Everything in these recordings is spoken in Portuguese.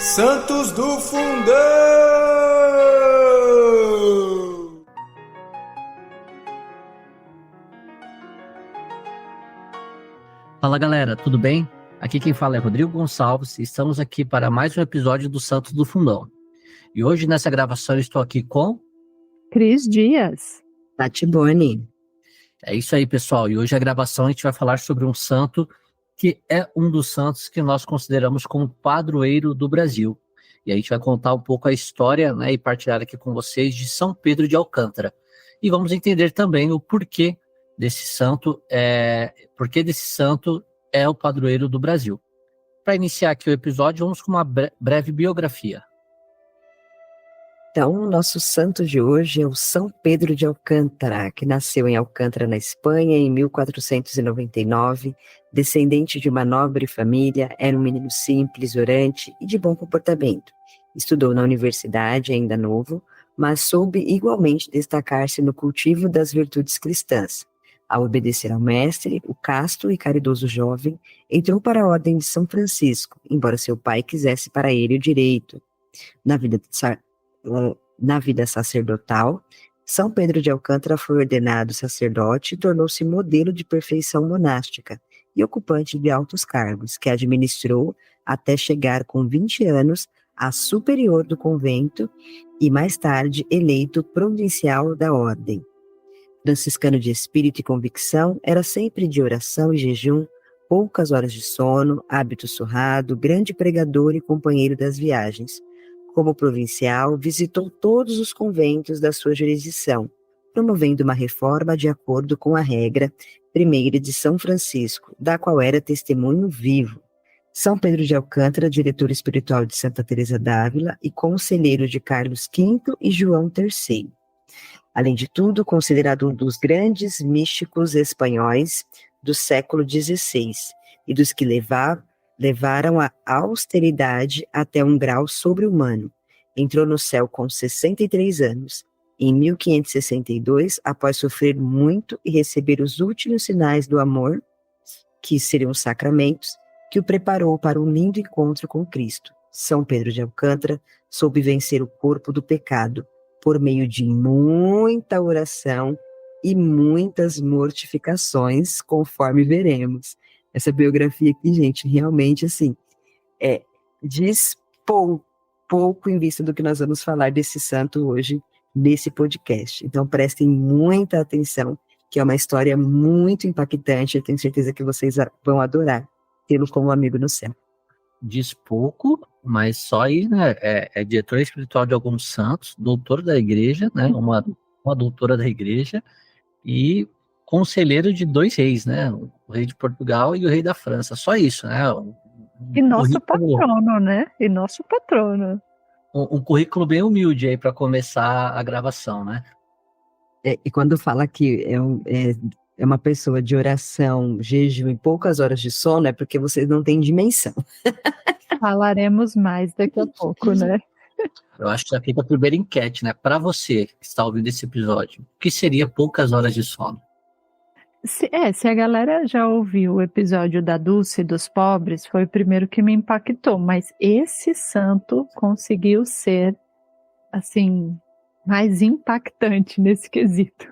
Santos do Fundão! Fala galera, tudo bem? Aqui quem fala é Rodrigo Gonçalves e estamos aqui para mais um episódio do Santos do Fundão. E hoje nessa gravação eu estou aqui com... Cris Dias. Tati Boni. É isso aí, pessoal. E hoje a gravação a gente vai falar sobre um santo que é um dos santos que nós consideramos como padroeiro do Brasil. E a gente vai contar um pouco a história, né, e partilhar aqui com vocês de São Pedro de Alcântara. E vamos entender também o porquê desse santo é o padroeiro do Brasil. Para iniciar aqui o episódio, vamos com uma breve biografia. Então, o nosso santo de hoje é o São Pedro de Alcântara, que nasceu em Alcântara, na Espanha, em 1499, descendente de uma nobre família, era um menino simples, orante e de bom comportamento. Estudou na universidade, ainda novo, mas soube igualmente destacar-se no cultivo das virtudes cristãs. Ao obedecer ao mestre, o casto e caridoso jovem entrou para a ordem de São Francisco, embora seu pai quisesse para ele o direito. Na vida sacerdotal, São Pedro de Alcântara foi ordenado sacerdote e tornou-se modelo de perfeição monástica e ocupante de altos cargos, que administrou até chegar com 20 anos a superior do convento e mais tarde eleito provincial da ordem. Franciscano de espírito e convicção, era sempre de oração e jejum, poucas horas de sono, hábito surrado, grande pregador e companheiro das viagens. Como provincial, visitou todos os conventos da sua jurisdição, promovendo uma reforma de acordo com a regra primeira de São Francisco, da qual era testemunho vivo. São Pedro de Alcântara, diretor espiritual de Santa Teresa d'Ávila e conselheiro de Carlos V e João III. Além de tudo, considerado um dos grandes místicos espanhóis do século XVI e dos que levaram a austeridade até um grau sobre-humano. Entrou no céu com 63 anos. Em 1562, após sofrer muito e receber os últimos sinais do amor, que seriam os sacramentos, que o preparou para um lindo encontro com Cristo. São Pedro de Alcântara soube vencer o corpo do pecado por meio de muita oração e muitas mortificações, conforme veremos. Essa biografia aqui, gente, realmente, assim, diz pouco em vista do que nós vamos falar desse santo hoje, nesse podcast. Então, prestem muita atenção, que é uma história muito impactante. Eu tenho certeza que vocês vão adorar tê-lo como amigo no céu. Diz pouco, mas só aí, né, é diretor espiritual de alguns santos, doutor da igreja, né, uma doutora da igreja, e conselheiro de 2 reis, né? O rei de Portugal e o rei da França. Só isso, né? E nosso patrono, né? E nosso patrono. Um currículo bem humilde aí para começar a gravação, né? E quando fala que é uma pessoa de oração, jejum e poucas horas de sono, é porque vocês não têm dimensão. Falaremos mais daqui a pouco, né? Eu acho que já fica a primeira enquete, né? Para você que está ouvindo esse episódio, o que seria poucas horas de sono? Se a galera já ouviu o episódio da Dulce dos Pobres, foi o primeiro que me impactou, mas esse santo conseguiu ser, assim, mais impactante nesse quesito.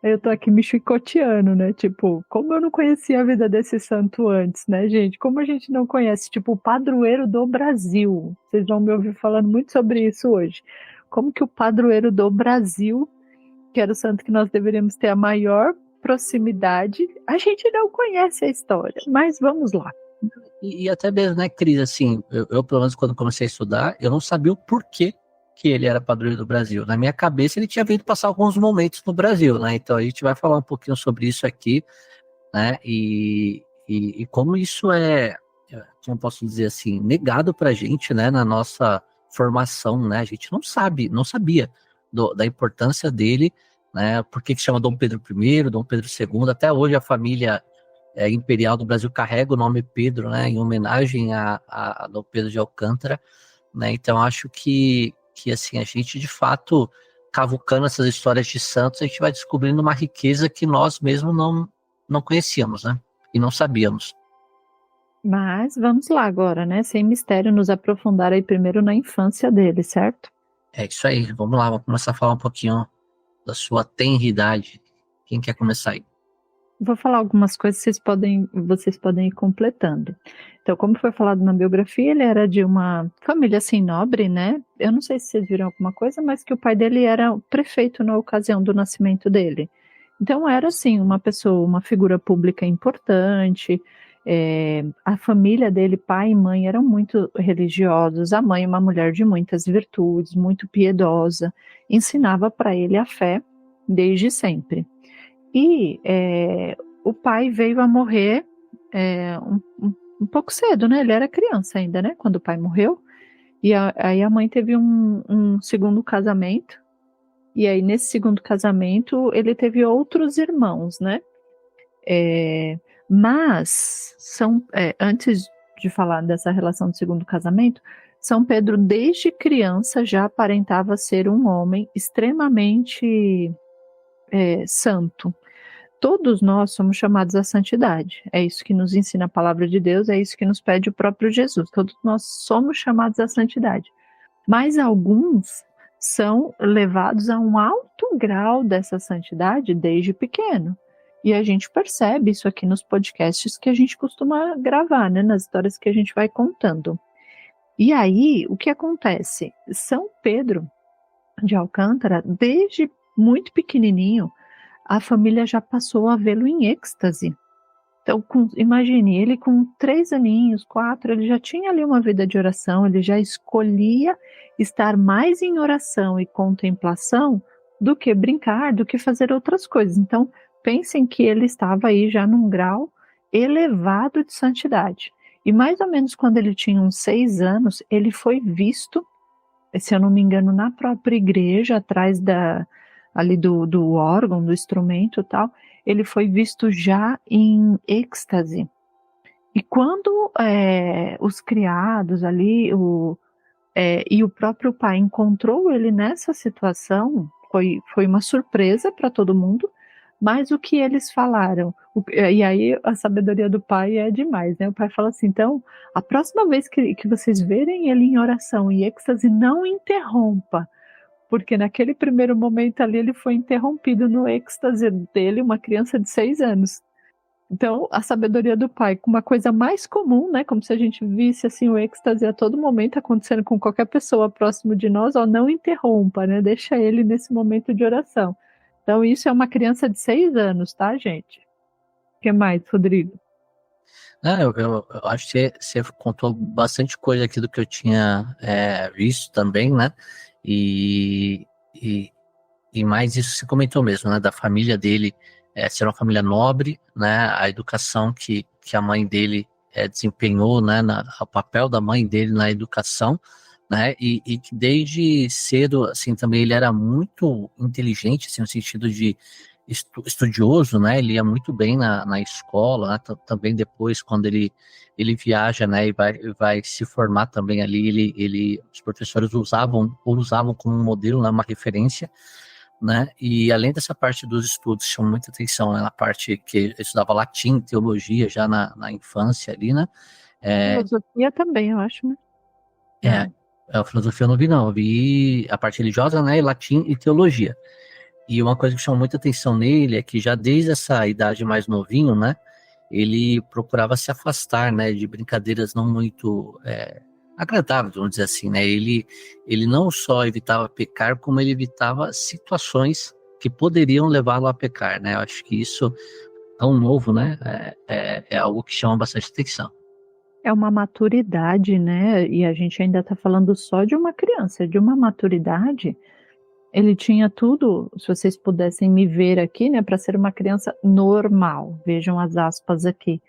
Eu tô aqui me chicoteando, né? Tipo, como eu não conhecia a vida desse santo antes, né, gente? Como a gente não conhece, tipo, o padroeiro do Brasil. Vocês vão me ouvir falando muito sobre isso hoje. Como que o padroeiro do Brasil, que era o santo que nós deveríamos ter a maior proximidade, a gente não conhece a história, mas vamos lá. E até mesmo, né, Cris, assim, eu pelo menos quando comecei a estudar, eu não sabia o porquê que ele era padroeiro do Brasil. Na minha cabeça ele tinha vindo passar alguns momentos no Brasil, né, então a gente vai falar um pouquinho sobre isso aqui, né, e como isso como posso dizer assim, negado pra gente, né, na nossa formação, né, a gente não sabia da importância dele, né, por que chama Dom Pedro I, Dom Pedro II, até hoje a família imperial do Brasil carrega o nome Pedro, né, em homenagem a Dom Pedro de Alcântara, né, então acho que assim, a gente de fato, cavucando essas histórias de santos, a gente vai descobrindo uma riqueza que nós mesmos não conhecíamos, né, e não sabíamos. Mas vamos lá agora, né? Sem mistério, nos aprofundar aí primeiro na infância dele, certo? É isso aí, vamos lá, vamos começar a falar um pouquinho da sua tenridade. Quem quer começar aí? Vou falar algumas coisas que vocês podem ir completando. Então, como foi falado na biografia, ele era de uma família assim nobre, né? Eu não sei se vocês viram alguma coisa, mas que o pai dele era prefeito na ocasião do nascimento dele. Então, era assim, uma pessoa, uma figura pública importante. A família dele, pai e mãe, eram muito religiosos. A mãe, uma mulher de muitas virtudes, muito piedosa, ensinava para ele a fé desde sempre. E o pai veio a morrer um pouco cedo, né? Ele era criança ainda, né? Quando o pai morreu. E aí a mãe teve um segundo casamento. E aí, nesse segundo casamento, ele teve outros irmãos, né? Mas, antes de falar dessa relação do segundo casamento, São Pedro, desde criança, já aparentava ser um homem extremamente santo. Todos nós somos chamados à santidade. É isso que nos ensina a palavra de Deus, é isso que nos pede o próprio Jesus. Todos nós somos chamados à santidade. Mas alguns são levados a um alto grau dessa santidade desde pequeno. E a gente percebe isso aqui nos podcasts que a gente costuma gravar, né, nas histórias que a gente vai contando. E aí, o que acontece? São Pedro de Alcântara, desde muito pequenininho, a família já passou a vê-lo em êxtase. Então, imagine, ele com 3 aninhos, 4, ele já tinha ali uma vida de oração, ele já escolhia estar mais em oração e contemplação do que brincar, do que fazer outras coisas. Então, pensem que ele estava aí já num grau elevado de santidade. E mais ou menos quando ele tinha uns 6 anos, ele foi visto, se eu não me engano, na própria igreja, atrás ali do órgão, do instrumento e tal, ele foi visto já em êxtase. E quando os criados ali, e o próprio pai encontrou ele nessa situação, foi uma surpresa para todo mundo, mas o que eles falaram, e aí a sabedoria do pai é demais, né? O pai fala assim, então, a próxima vez que vocês verem ele em oração, em êxtase, não interrompa, porque naquele primeiro momento ali ele foi interrompido no êxtase dele, uma criança de 6 anos. Então, a sabedoria do pai, com uma coisa mais comum, né, como se a gente visse assim o êxtase a todo momento acontecendo com qualquer pessoa próximo de nós, não interrompa, né, deixa ele nesse momento de oração. Então, isso é uma criança de 6 anos, tá, gente? O que mais, Rodrigo? Eu acho que você contou bastante coisa aqui do que eu tinha visto também, né? E mais isso você comentou mesmo, né? Da família dele ser uma família nobre, né? A educação que a mãe dele desempenhou, né? O papel da mãe dele na educação, né? E que desde cedo, assim, também ele era muito inteligente, assim, no sentido de estudioso, né? Ele ia muito bem na escola, né? Também depois, quando ele viaja, né? E vai se formar também ali, os professores usavam como um modelo, né? Uma referência, né? E além dessa parte dos estudos, chama muita atenção, né? Na parte que ele estudava latim, teologia já na infância ali, né? Filosofia também, eu acho, né? A filosofia eu não vi, não. Eu vi a parte religiosa, né? Latim e teologia. E uma coisa que chama muita atenção nele é que já desde essa idade mais novinho, né? Ele procurava se afastar, né? De brincadeiras não muito agradáveis, vamos dizer assim, né? Ele não só evitava pecar, como ele evitava situações que poderiam levá-lo a pecar, né? Eu acho que isso, tão novo, né? É algo que chama bastante atenção. É uma maturidade, né? E a gente ainda está falando só de uma criança, de uma maturidade. Ele tinha tudo, se vocês pudessem me ver aqui, né, para ser uma criança normal. Vejam as aspas aqui.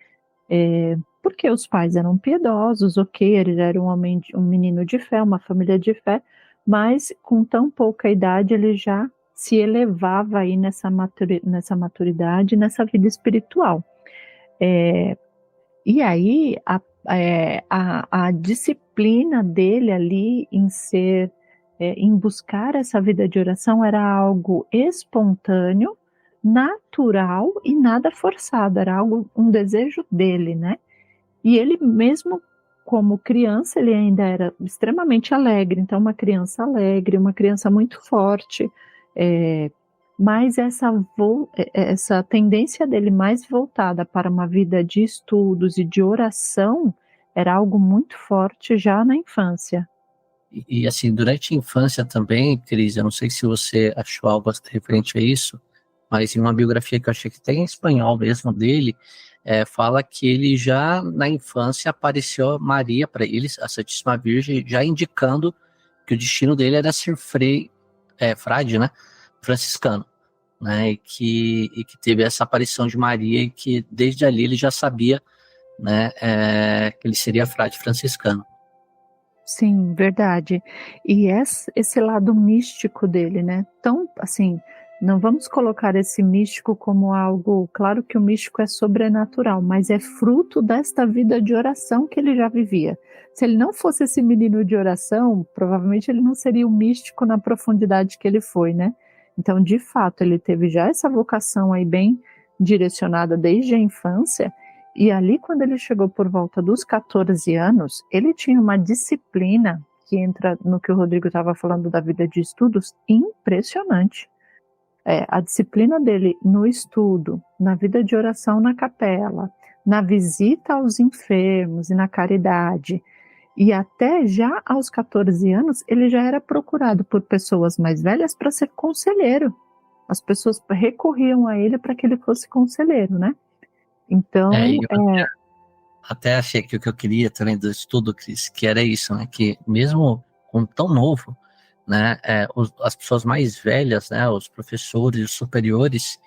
Porque os pais eram piedosos, ok, eles eram um menino de fé, uma família de fé, mas com tão pouca idade ele já se elevava aí nessa maturidade, nessa vida espiritual. E aí a disciplina dele ali em buscar essa vida de oração era algo espontâneo, natural e nada forçado, era um desejo dele, né? E ele mesmo como criança, ele ainda era extremamente alegre, então uma criança alegre, uma criança muito forte, mas essa tendência dele mais voltada para uma vida de estudos e de oração era algo muito forte já na infância. E assim, durante a infância também, Cris, eu não sei se você achou algo referente a isso, mas em uma biografia que eu achei que tem em espanhol mesmo dele, fala que ele já na infância apareceu Maria para ele, a Santíssima Virgem, já indicando que o destino dele era ser frade, né, franciscano, né, e que teve essa aparição de Maria e que desde ali ele já sabia, né, que ele seria frade franciscano. Sim, verdade. E esse lado místico dele, né? Tão, assim, não vamos colocar esse místico como algo... Claro que o místico é sobrenatural, mas é fruto desta vida de oração que ele já vivia. Se ele não fosse esse menino de oração, provavelmente ele não seria o místico na profundidade que ele foi, né? Então, de fato, ele teve já essa vocação aí bem direcionada desde a infância. E ali, quando ele chegou por volta dos 14 anos, ele tinha uma disciplina, que entra no que o Rodrigo estava falando da vida de estudos, impressionante. A disciplina dele no estudo, na vida de oração na capela, na visita aos enfermos e na caridade. E até já aos 14 anos, ele já era procurado por pessoas mais velhas para ser conselheiro. As pessoas recorriam a ele para que ele fosse conselheiro, né? Então, até achei que o que eu queria também do estudo, Cris, que era isso, né? Que mesmo com tão novo, né? As pessoas mais velhas, né? Os professores, os superiores,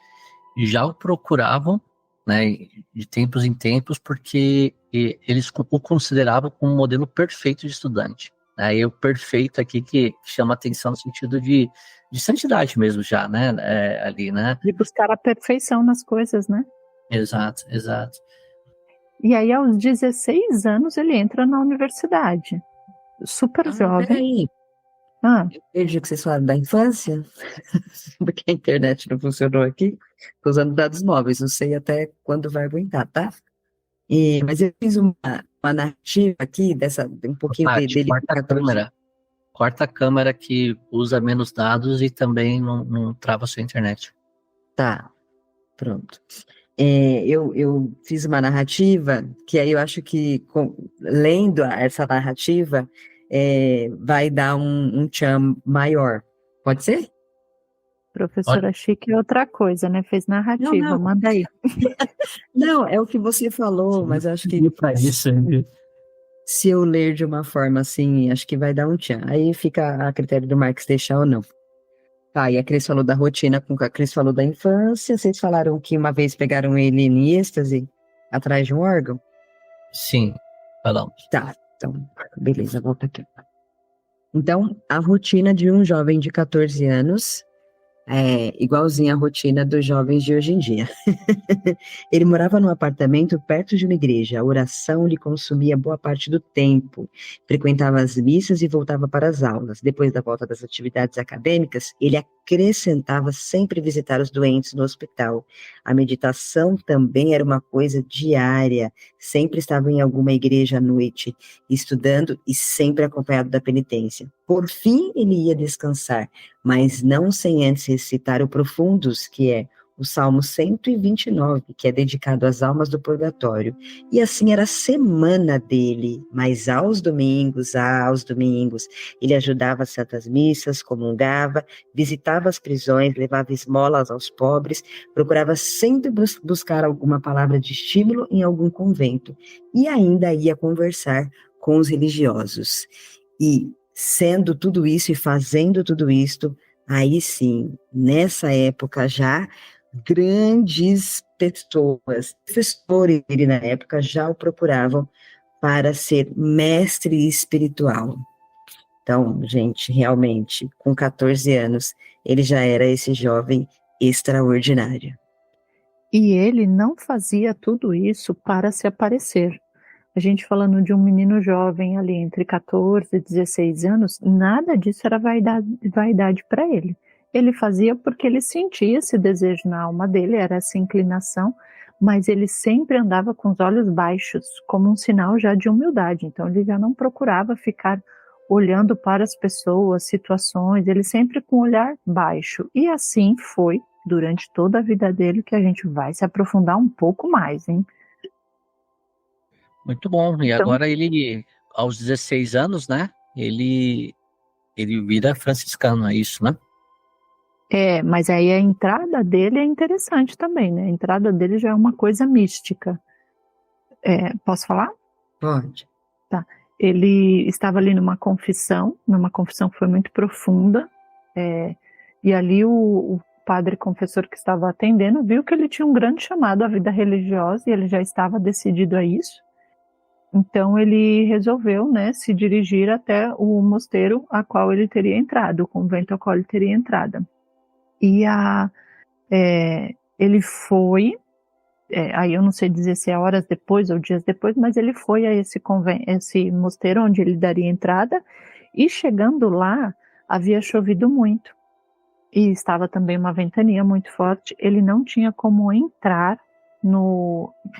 já o procuravam, né? De tempos em tempos, porque eles o consideravam como um modelo perfeito de estudante. E o perfeito aqui que chama atenção no sentido de santidade mesmo já, né? Ali, né? De buscar a perfeição nas coisas, né? Exato. E aí, aos 16 anos, ele entra na universidade. Super jovem. Peraí. Eu perdi o que vocês falaram da infância, porque a internet não funcionou aqui. Estou usando dados móveis, não sei até quando vai aguentar, tá? Mas eu fiz uma narrativa aqui, um pouquinho dele. Corta a câmera que usa menos dados e também não trava a sua internet. Tá, pronto. Eu fiz uma narrativa que aí eu acho que lendo essa narrativa vai dar um tchan maior. Pode ser? Professora Chique é outra coisa, né? Fez narrativa, não. Manda aí. Não, é o que você falou, mas eu acho que se eu ler de uma forma assim, acho que vai dar um tchan. Aí fica a critério do Marx deixar ou não. Tá, e a Cris falou da rotina, a Cris falou da infância. Vocês falaram que uma vez pegaram ele em êxtase atrás de um órgão? Sim, falamos. Tá, então, beleza, volta aqui. Então, a rotina de um jovem de 14 anos é igualzinha à rotina dos jovens de hoje em dia. Ele morava num apartamento perto de uma igreja. A oração lhe consumia boa parte do tempo. Frequentava as missas e voltava para as aulas. Depois da volta das atividades acadêmicas, ele acrescentava sempre visitar os doentes no hospital. A meditação também era uma coisa diária. Sempre estava em alguma igreja à noite, estudando e sempre acompanhado da penitência. Por fim, ele ia descansar, mas não sem antes recitar o Profundos, que é o Salmo 129, que é dedicado às almas do purgatório. E assim era a semana dele, mas aos domingos, ele ajudava as santas missas, comungava, visitava as prisões, levava esmolas aos pobres, procurava sempre buscar alguma palavra de estímulo em algum convento, e ainda ia conversar com os religiosos. E sendo tudo isso e fazendo tudo isto, aí sim, nessa época já, grandes pessoas, professores dele na época, já o procuravam para ser mestre espiritual. Então, gente, realmente, com 14 anos, ele já era esse jovem extraordinário. E ele não fazia tudo isso para se aparecer. A gente falando de um menino jovem ali entre 14 e 16 anos, nada disso era vaidade para ele. Ele fazia porque ele sentia esse desejo na alma dele, era essa inclinação, mas ele sempre andava com os olhos baixos, como um sinal já de humildade. Então ele já não procurava ficar olhando para as pessoas, situações, ele sempre com o olhar baixo. E assim foi durante toda a vida dele, que a gente vai se aprofundar um pouco mais, hein? Muito bom. E Então, agora ele, aos 16 anos, né? Ele vira franciscano, é isso, né? mas aí a entrada dele é interessante também, né? A entrada dele já é uma coisa mística. Posso falar? Pode. Tá. Ele estava ali numa confissão que foi muito profunda, e ali o padre confessor que estava atendendo viu que ele tinha um grande chamado à vida religiosa e ele já estava decidido a isso. Então ele resolveu, né, se dirigir até o mosteiro a qual ele teria entrado, o convento ao qual ele teria entrado. E ele foi, aí eu não sei dizer se é horas depois ou dias depois, mas ele foi a esse mosteiro onde ele daria entrada, e chegando lá, havia chovido muito, e estava também uma ventania muito forte, ele não tinha como entrar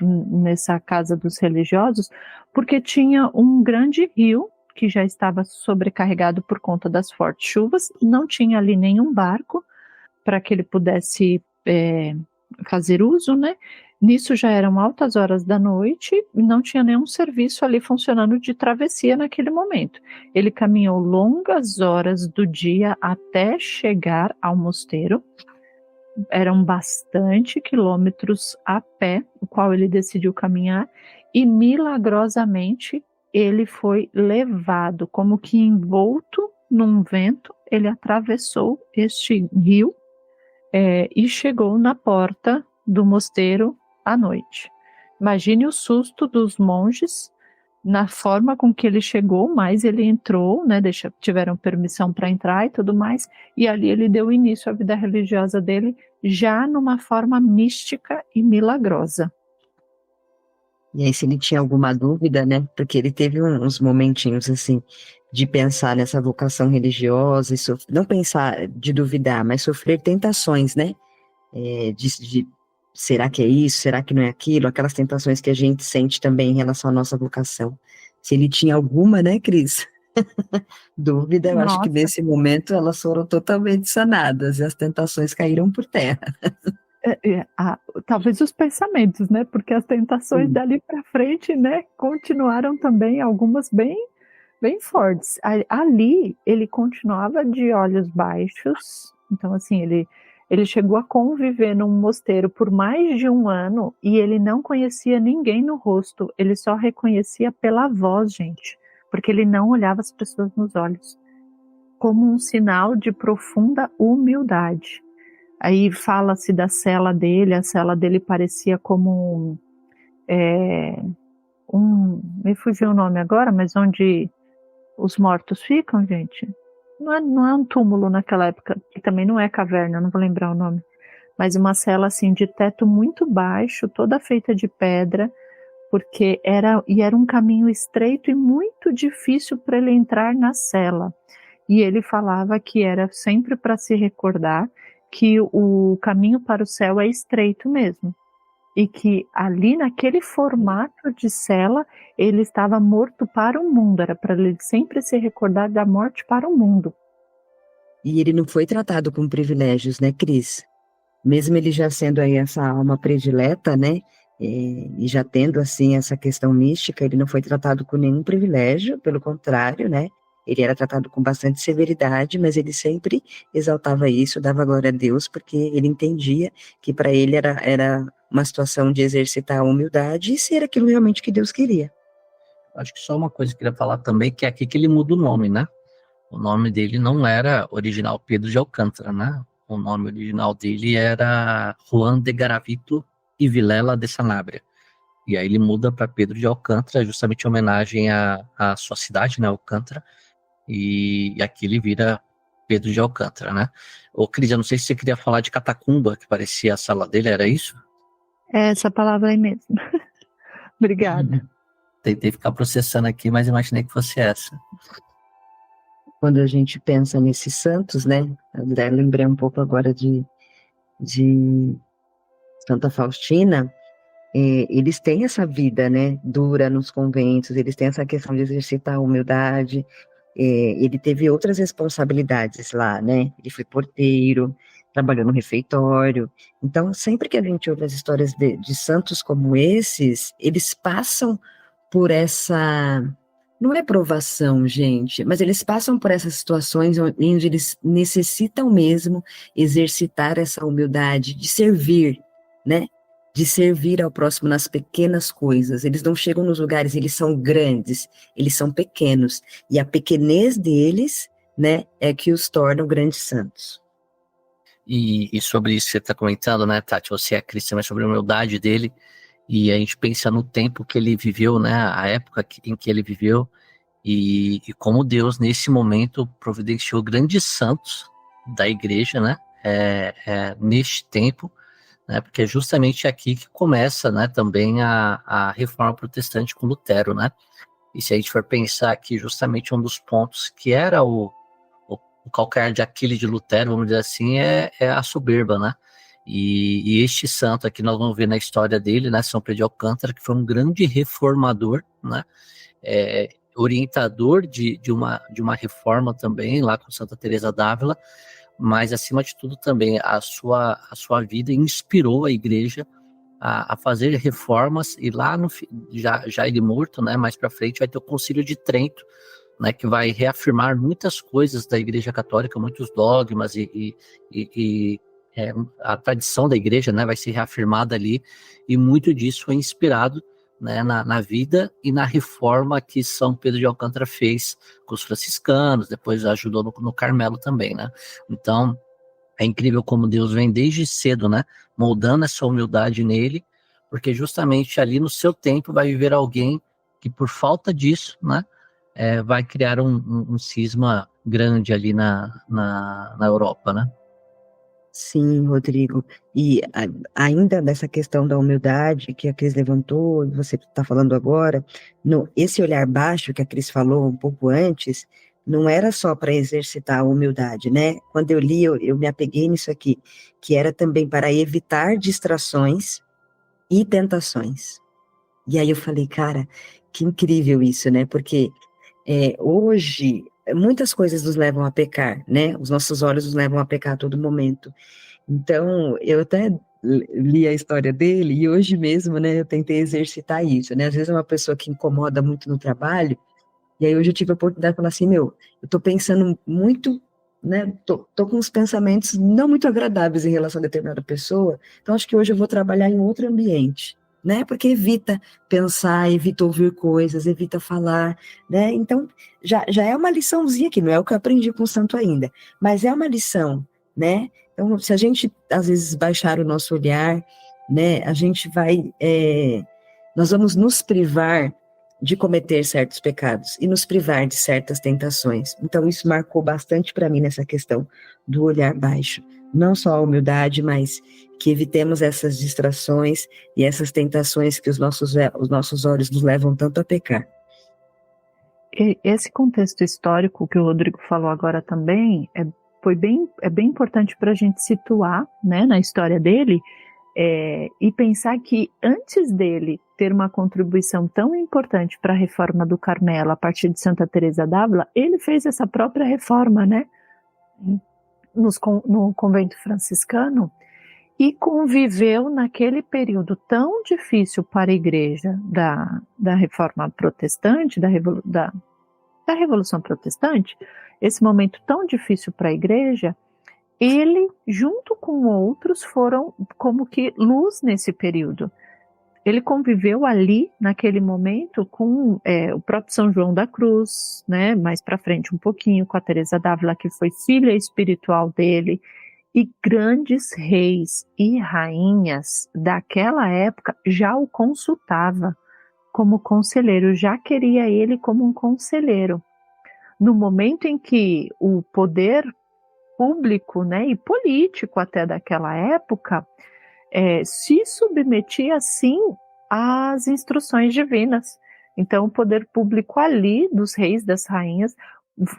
nessa casa dos religiosos, porque tinha um grande rio que já estava sobrecarregado por conta das fortes chuvas, não tinha ali nenhum barco para que ele pudesse fazer uso, né? Nisso já eram altas horas da noite e não tinha nenhum serviço ali funcionando de travessia naquele momento. Ele caminhou longas horas do dia até chegar ao mosteiro. Eram bastante quilômetros a pé, o qual ele decidiu caminhar, e milagrosamente ele foi levado, como que envolto num vento, ele atravessou este rio e chegou na porta do mosteiro à noite. Imagine o susto dos monges na forma com que ele chegou, mas ele entrou, né, tiveram permissão para entrar e tudo mais, e ali ele deu início à vida religiosa dele, já numa forma mística e milagrosa. E aí, se ele tinha alguma dúvida, né, porque ele teve uns momentinhos, assim, de pensar nessa vocação religiosa, e não pensar de duvidar, mas sofrer tentações, né, de será que é isso, será que não é aquilo, aquelas tentações que a gente sente também em relação à nossa vocação. Se ele tinha alguma, né, Cris? Dúvida, eu acho que nesse momento elas foram totalmente sanadas e as tentações caíram por terra. Talvez os pensamentos, né, porque as tentações dali para frente, né, continuaram também, algumas bem, bem fortes. Ali ele continuava de olhos baixos, então assim, ele chegou a conviver num mosteiro por mais de 1 ano e ele não conhecia ninguém no rosto, ele só reconhecia pela voz, gente, porque ele não olhava as pessoas nos olhos, como um sinal de profunda humildade. Aí fala-se da cela dele, a cela dele parecia como me fugiu o nome agora, mas onde os mortos ficam, gente. Não é um túmulo naquela época, que também não é caverna, não vou lembrar o nome, mas uma cela assim de teto muito baixo, toda feita de pedra, porque era um caminho estreito e muito difícil para ele entrar na cela. E ele falava que era sempre para se recordar que o caminho para o céu é estreito mesmo. E que ali naquele formato de cela, ele estava morto para o mundo, era para ele sempre se recordar da morte para o mundo. E ele não foi tratado com privilégios, né, Cris? Mesmo ele já sendo aí essa alma predileta, né, e já tendo assim essa questão mística, ele não foi tratado com nenhum privilégio, pelo contrário, né, ele era tratado com bastante severidade, mas ele sempre exaltava isso, dava glória a Deus, porque ele entendia que para ele era uma situação de exercitar a humildade e ser aquilo realmente que Deus queria. Acho que só uma coisa que eu queria falar também, que é aqui que ele muda o nome, né? O nome dele não era original Pedro de Alcântara, né? O nome original dele era Juan de Garavito e Vilela de Sanabria. E aí ele muda para Pedro de Alcântara, justamente em homenagem à sua cidade, né, Alcântara. E aqui ele vira Pedro de Alcântara, né? Ô, Cris, eu não sei se você queria falar de catacumba, que parecia a sala dele, era isso? É essa palavra aí mesmo. Obrigada. Tentei ficar processando aqui, mas imaginei que fosse essa. Quando a gente pensa nesses santos, né? Eu lembrei um pouco agora de Santa Faustina, eles têm essa vida, né, dura nos conventos, eles têm essa questão de exercitar a humildade. Ele teve outras responsabilidades lá, né? Ele foi porteiro, trabalhou no refeitório. Então, sempre que a gente ouve as histórias de santos como esses, eles passam por essa. Não é provação, gente, mas eles passam por essas situações onde eles necessitam mesmo exercitar essa humildade de servir, né? De servir ao próximo nas pequenas coisas. Eles não chegam nos lugares, eles são grandes, eles são pequenos. E a pequenez deles, né, é que os tornam grandes santos. E sobre isso que você está comentando, né, Tati? Você é cristã, mas sobre a humildade dele. E a gente pensa no tempo que ele viveu, né, a época em que ele viveu. E como Deus, nesse momento, providenciou grandes santos da igreja, né, neste tempo. Né, porque é justamente aqui que começa, né, também a reforma protestante com Lutero, né? E se a gente for pensar aqui, justamente um dos pontos que era o calcanhar de Aquiles de Lutero, vamos dizer assim, é a soberba, né? E este santo aqui nós vamos ver na história dele, né, São Pedro de Alcântara, que foi um grande reformador, né? Orientador de uma reforma também, lá com Santa Teresa d'Ávila, mas acima de tudo também a sua vida inspirou a igreja a fazer reformas, e lá já ele morto, né, mais para frente vai ter o Concílio de Trento, né, que vai reafirmar muitas coisas da Igreja Católica, muitos dogmas a tradição da igreja, né, vai ser reafirmada ali, e muito disso foi inspirado, né, na vida e na reforma que São Pedro de Alcântara fez com os franciscanos, depois ajudou no Carmelo também, né? Então, é incrível como Deus vem desde cedo, né, moldando essa humildade nele, porque justamente ali no seu tempo vai viver alguém que por falta disso, né, vai criar um cisma grande ali na Europa, né? Sim, Rodrigo. E ainda nessa questão da humildade que a Cris levantou, e você está falando agora, esse olhar baixo que a Cris falou um pouco antes, não era só para exercitar a humildade, né? Quando eu li, eu me apeguei nisso aqui, que era também para evitar distrações e tentações. E aí eu falei, cara, que incrível isso, né? Porque hoje muitas coisas nos levam a pecar, né? Os nossos olhos nos levam a pecar a todo momento. Então, eu até li a história dele e hoje mesmo, né, eu tentei exercitar isso, né? Às vezes é uma pessoa que incomoda muito no trabalho, e aí hoje eu tive a oportunidade de falar assim, eu tô pensando muito, né, tô com uns pensamentos não muito agradáveis em relação a determinada pessoa, então acho que hoje eu vou trabalhar em outro ambiente, né, porque evita pensar, evita ouvir coisas, evita falar, né, então já é uma liçãozinha aqui, não é o que eu aprendi com o santo ainda, mas é uma lição, né, então se a gente às vezes baixar o nosso olhar, né, a gente vai, nós vamos nos privar de cometer certos pecados e nos privar de certas tentações, então isso marcou bastante para mim nessa questão do olhar baixo, não só a humildade, mas que evitemos essas distrações e essas tentações que os nossos olhos nos levam tanto a pecar. Esse contexto histórico que o Rodrigo falou agora também é bem importante para a gente situar, né, na história dele, e pensar que antes dele ter uma contribuição tão importante para a reforma do Carmelo a partir de Santa Teresa d'Ávila, ele fez essa própria reforma, né, no convento franciscano, e conviveu naquele período tão difícil para a igreja da reforma protestante, da Revolução Protestante, esse momento tão difícil para a igreja, ele, junto com outros, foram como que luz nesse período. Ele conviveu ali, naquele momento, com o próprio São João da Cruz, né, mais para frente um pouquinho, com a Teresa d'Ávila, que foi filha espiritual dele, e grandes reis e rainhas daquela época já o consultava como conselheiro, já queria ele como um conselheiro. No momento em que o poder público, né, e político até daquela época, se submetia sim às instruções divinas. Então o poder público ali, dos reis, das rainhas,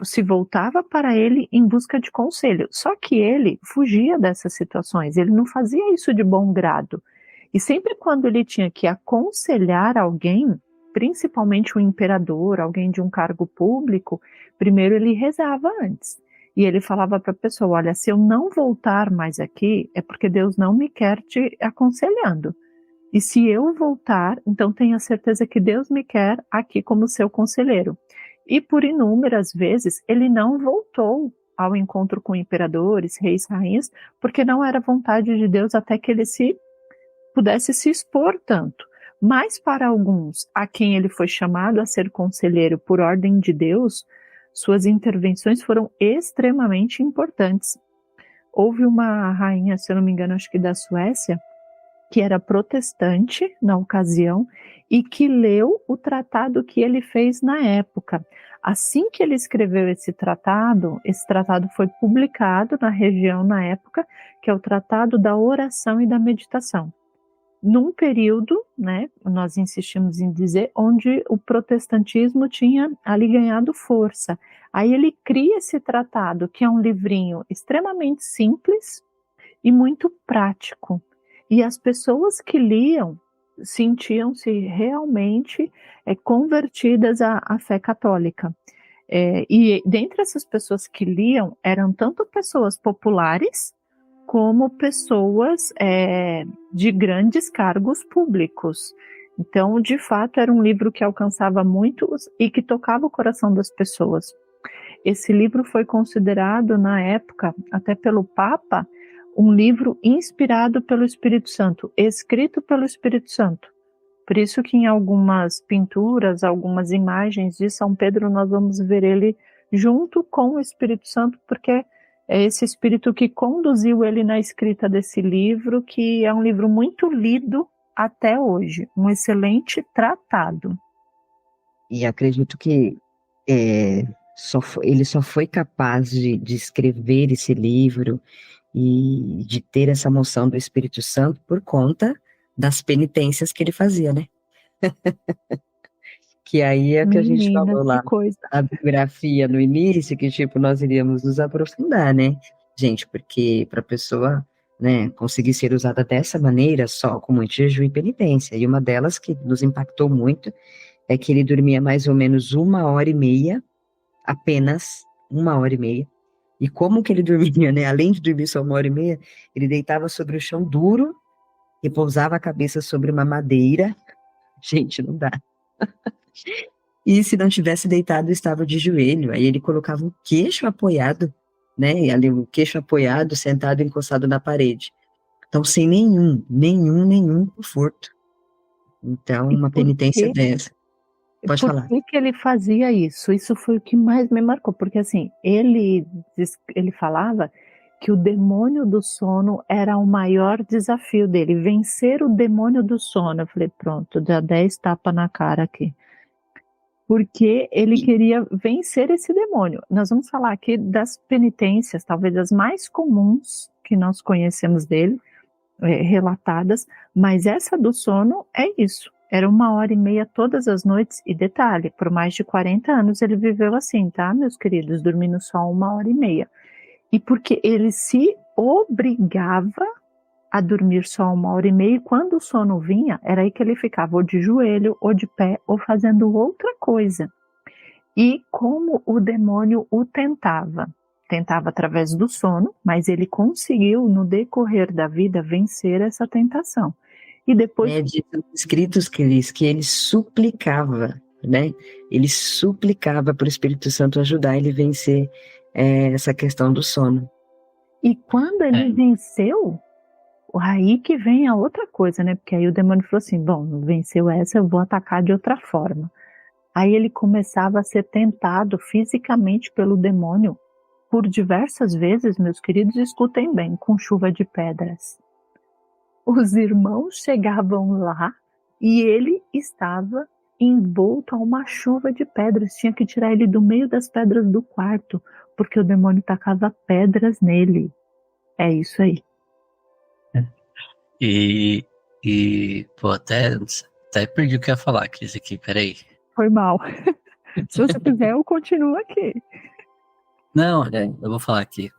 se voltava para ele em busca de conselho. Só que ele fugia dessas situações, ele não fazia isso de bom grado. E sempre quando ele tinha que aconselhar alguém, principalmente um imperador, alguém de um cargo público, primeiro ele rezava antes. E ele falava para a pessoa, olha, se eu não voltar mais aqui, é porque Deus não me quer te aconselhando. E se eu voltar, então tenha certeza que Deus me quer aqui como seu conselheiro. E por inúmeras vezes, ele não voltou ao encontro com imperadores, reis, rainhas, porque não era vontade de Deus até que ele pudesse se expor tanto. Mas para alguns, a quem ele foi chamado a ser conselheiro por ordem de Deus, suas intervenções foram extremamente importantes. Houve uma rainha, se eu não me engano, acho que da Suécia, que era protestante na ocasião e que leu o tratado que ele fez na época. Assim que ele escreveu esse tratado foi publicado na região na época, que é o Tratado da Oração e da Meditação. Num período, né, nós insistimos em dizer, onde o protestantismo tinha ali ganhado força. Aí ele cria esse tratado, que é um livrinho extremamente simples e muito prático. E as pessoas que liam sentiam-se realmente convertidas à fé católica. E dentre essas pessoas que liam, eram tanto pessoas populares, como pessoas de grandes cargos públicos. Então, de fato, era um livro que alcançava muitos e que tocava o coração das pessoas. Esse livro foi considerado, na época, até pelo Papa, um livro inspirado pelo Espírito Santo, escrito pelo Espírito Santo. Por isso que em algumas pinturas, algumas imagens de São Pedro, nós vamos ver ele junto com o Espírito Santo, porque é esse Espírito que conduziu ele na escrita desse livro, que é um livro muito lido até hoje, um excelente tratado. E acredito que ele só foi capaz de escrever esse livro e de ter essa moção do Espírito Santo por conta das penitências que ele fazia, né? Que aí é o que a gente falou lá na biografia no início, que tipo, nós iríamos nos aprofundar, né? Gente, porque para a pessoa, né, conseguir ser usada dessa maneira, só com muito jejum e penitência. E uma delas que nos impactou muito é que ele dormia mais ou menos 1h30, apenas 1h30. E como que ele dormia, né? Além de dormir só 1h30, ele deitava sobre o chão duro e pousava a cabeça sobre uma madeira. Gente, não dá. E se não tivesse deitado, estava de joelho. Aí ele colocava o queixo apoiado, né? E ali o queixo apoiado, sentado, encostado na parede. Então, sem nenhum conforto. Então, uma penitência dessa. Pode falar. Por que ele fazia isso? Isso foi o que mais me marcou, porque assim, ele falava que o demônio do sono era o maior desafio dele, vencer o demônio do sono. Eu falei, pronto, dá 10 tapas na cara aqui. Porque ele queria vencer esse demônio. Nós vamos falar aqui das penitências, talvez as mais comuns que nós conhecemos dele, relatadas, mas essa do sono é isso. Era 1h30 todas as noites, e detalhe, por mais de 40 anos ele viveu assim, tá, meus queridos, dormindo só 1h30. E porque ele se obrigava a dormir só 1h30, e quando o sono vinha, era aí que ele ficava ou de joelho, ou de pé, ou fazendo outra coisa. E como o demônio o tentava através do sono, mas ele conseguiu, no decorrer da vida, vencer essa tentação. E depois... diz nos escritos que ele suplicava, né? Ele suplicava para o Espírito Santo ajudar ele a vencer essa questão do sono. E quando ele venceu, aí que vem a outra coisa, né? Porque aí o demônio falou assim, bom, não venceu essa, eu vou atacar de outra forma. Aí ele começava a ser tentado fisicamente pelo demônio por diversas vezes, meus queridos, escutem bem, com chuva de pedras. Os irmãos chegavam lá e ele estava envolto a uma chuva de pedras. Tinha que tirar ele do meio das pedras do quarto, porque o demônio tacava pedras nele. É isso aí. Pô, até perdi o que eu ia falar, Cris, aqui, peraí. Foi mal. Se você quiser, eu continuo aqui. Não, eu vou falar aqui.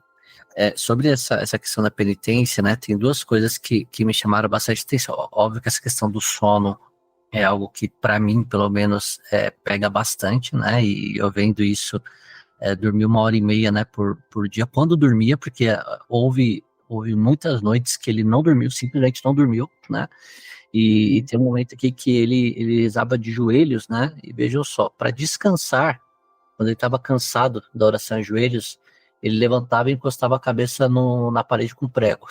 Sobre essa questão da penitência, né, tem duas coisas que me chamaram bastante atenção. Óbvio que essa questão do sono é algo que, para mim, pelo menos, pega bastante, né, e eu vendo isso, dormir 1h30, né, por dia, quando dormia, porque houve muitas noites que ele não dormiu, simplesmente não dormiu, né, e tem um momento aqui que ele estava de joelhos, né, e vejam só, para descansar, quando ele estava cansado da oração em joelhos, ele levantava e encostava a cabeça na parede com prego.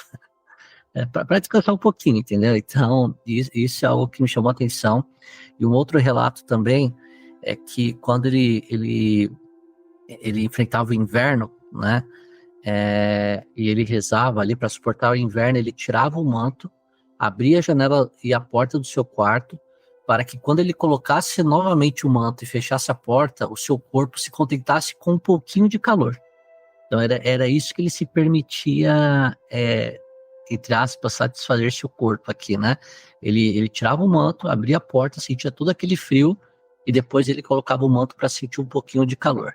Para descansar um pouquinho, entendeu? Então, isso é algo que me chamou a atenção. E um outro relato também é que quando ele enfrentava o inverno, né? E ele rezava ali para suportar o inverno, ele tirava o manto, abria a janela e a porta do seu quarto, para que quando ele colocasse novamente o manto e fechasse a porta, o seu corpo se contentasse com um pouquinho de calor. Então era isso que ele se permitia, entre aspas, satisfazer seu corpo aqui, né? Ele tirava o manto, abria a porta, sentia todo aquele frio e depois ele colocava o manto para sentir um pouquinho de calor.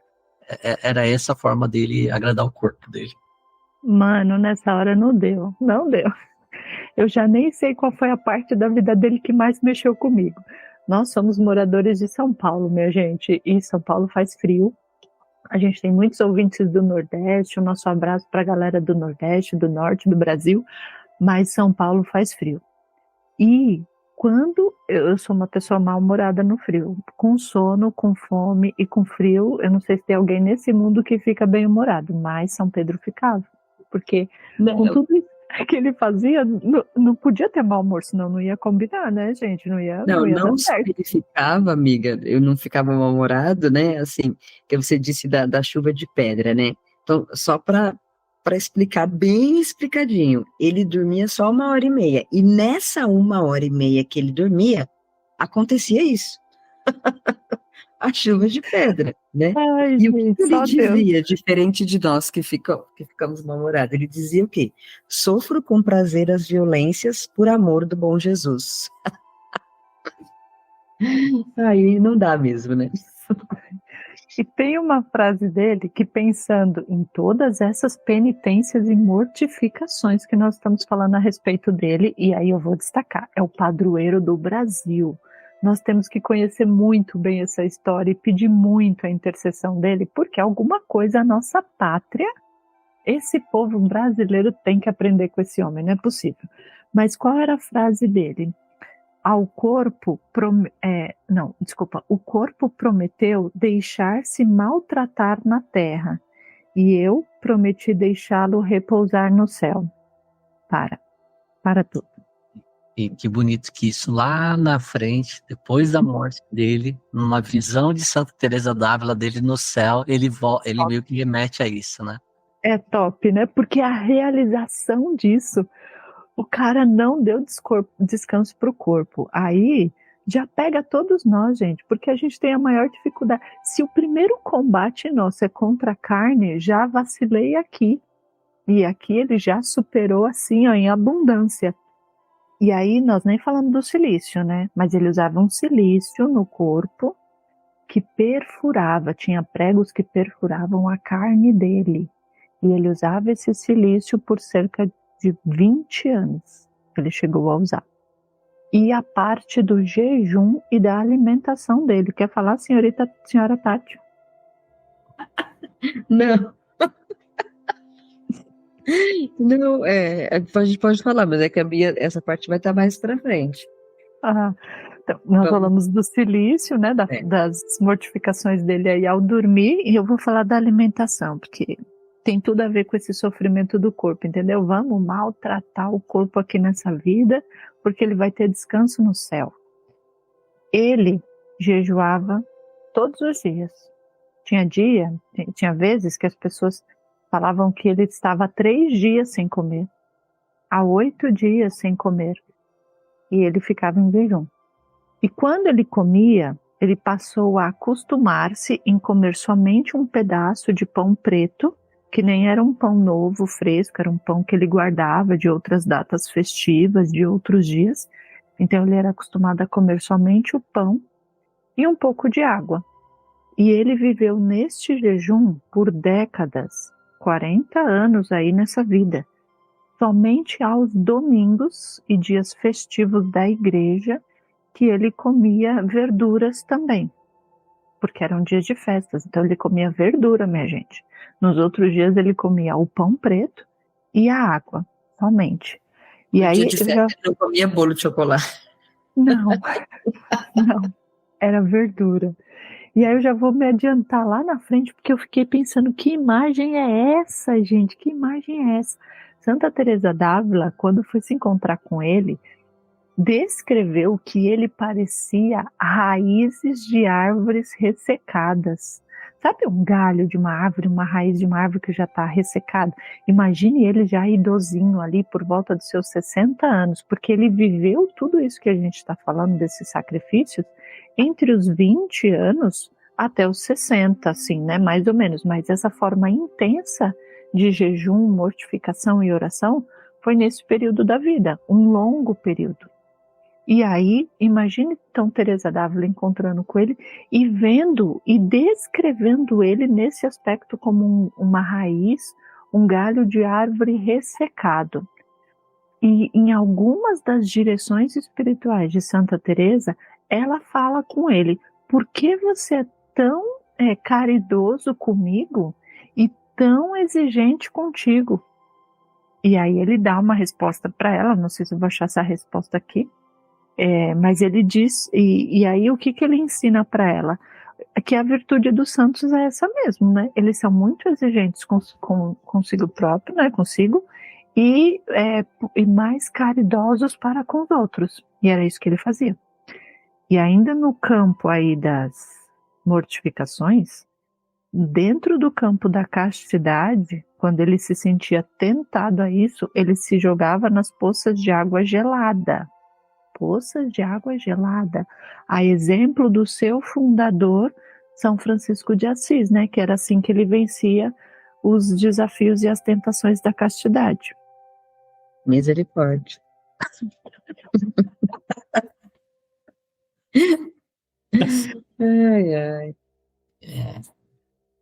Era essa a forma dele agradar o corpo dele. Mano, nessa hora não deu. Eu já nem sei qual foi a parte da vida dele que mais mexeu comigo. Nós somos moradores de São Paulo, minha gente, e São Paulo faz frio. A gente tem muitos ouvintes do Nordeste, o nosso abraço para a galera do Nordeste, do Norte do Brasil, mas São Paulo faz frio. E quando eu sou uma pessoa mal-humorada no frio, com sono, com fome e com frio, eu não sei se tem alguém nesse mundo que fica bem-humorado, mas São Pedro ficava, porque com tudo isso que ele fazia, não podia ter mau humor, senão não ia combinar, né, gente? Não ia dar só certo. ele ficava, amiga, eu não ficava mal-humorado, né, assim, que você disse da chuva de pedra, né, então, só para explicar bem explicadinho, ele dormia só 1h30, e nessa 1h30 que ele dormia, acontecia isso. A chuva de pedra, né? Ai, E o que gente, ele só Deus. dizia, diferente de nós que ficamos mal-humorados, ele dizia o quê? Sofro com prazer as violências por amor do bom Jesus. Aí não dá mesmo, né? E tem uma frase dele que, pensando em todas essas penitências e mortificações que nós estamos falando a respeito dele, e aí eu vou destacar, é o padroeiro do Brasil. Nós temos que conhecer muito bem essa história e pedir muito a intercessão dele, porque alguma coisa a nossa pátria, esse povo brasileiro tem que aprender com esse homem, não é possível. Mas qual era a frase dele? O corpo prometeu deixar-se maltratar na terra, e eu prometi deixá-lo repousar no céu. Para tudo. E que bonito que isso lá na frente, depois da morte dele, numa visão de Santa Teresa d'Ávila dele no céu, ele meio que remete a isso, né? É top, né? Porque a realização disso, o cara não deu descanso para o corpo. Aí já pega todos nós, gente, porque a gente tem a maior dificuldade. Se o primeiro combate nosso é contra a carne, já vacilei aqui. E aqui ele já superou assim, ó, em abundância. E aí nós nem falamos do silício, né? Mas ele usava um silício no corpo que perfurava, tinha pregos que perfuravam a carne dele. E ele usava esse silício por cerca de 20 anos. Ele chegou a usar. E a parte do jejum e da alimentação dele. Quer falar, senhora Tati? Não. Não, a gente pode falar, mas é que essa parte vai estar mais pra frente. Então, nós falamos do silício, né, das mortificações dele aí ao dormir, e eu vou falar da alimentação, porque tem tudo a ver com esse sofrimento do corpo, entendeu? Vamos maltratar o corpo aqui nessa vida, porque ele vai ter descanso no céu. Ele jejuava todos os dias. Tinha vezes que as pessoas falavam que ele estava 3 dias sem comer, há 8 dias sem comer, e ele ficava em jejum. E quando ele comia, ele passou a acostumar-se em comer somente um pedaço de pão preto, que nem era um pão novo, fresco, era um pão que ele guardava de outras datas festivas, de outros dias. Então ele era acostumado a comer somente o pão e um pouco de água. E ele viveu neste jejum por décadas, 40 anos aí nessa vida. Somente aos domingos e dias festivos da igreja que ele comia verduras também, porque eram dias de festas, então ele comia verdura, minha gente. Nos outros dias ele comia o pão preto e a água, somente. E No aí dia de festa ele não comia bolo de chocolate. Não, era verdura. E aí eu já vou me adiantar lá na frente, porque eu fiquei pensando, que imagem é essa, gente? Que imagem é essa? Santa Teresa d'Ávila, quando foi se encontrar com ele, descreveu que ele parecia raízes de árvores ressecadas. Sabe um galho de uma árvore, uma raiz de uma árvore que já está ressecada? Imagine ele já idosinho ali, por volta dos seus 60 anos, porque ele viveu tudo isso que a gente está falando, desses sacrifícios, entre os 20 anos até os 60, assim, né, mais ou menos. Mas essa forma intensa de jejum, mortificação e oração foi nesse período da vida, um longo período. E aí, imagine então Teresa d'Ávila encontrando com ele e vendo e descrevendo ele nesse aspecto como uma raiz, um galho de árvore ressecado. E em algumas das direções espirituais de Santa Teresa, ela fala com ele: por que você é tão caridoso comigo e tão exigente contigo? E aí ele dá uma resposta para ela, não sei se eu vou achar essa resposta aqui, mas ele diz, e aí o que ele ensina para ela? Que a virtude dos santos é essa mesmo, né? Eles são muito exigentes consigo próprio, né? Consigo, e mais caridosos para com os outros. E era isso que ele fazia. E ainda no campo aí das mortificações, dentro do campo da castidade, quando ele se sentia tentado a isso, ele se jogava nas poças de água gelada. Poças de água gelada, a exemplo do seu fundador, São Francisco de Assis, né? Que era assim que ele vencia os desafios e as tentações da castidade. Misericórdia. Ai, ai.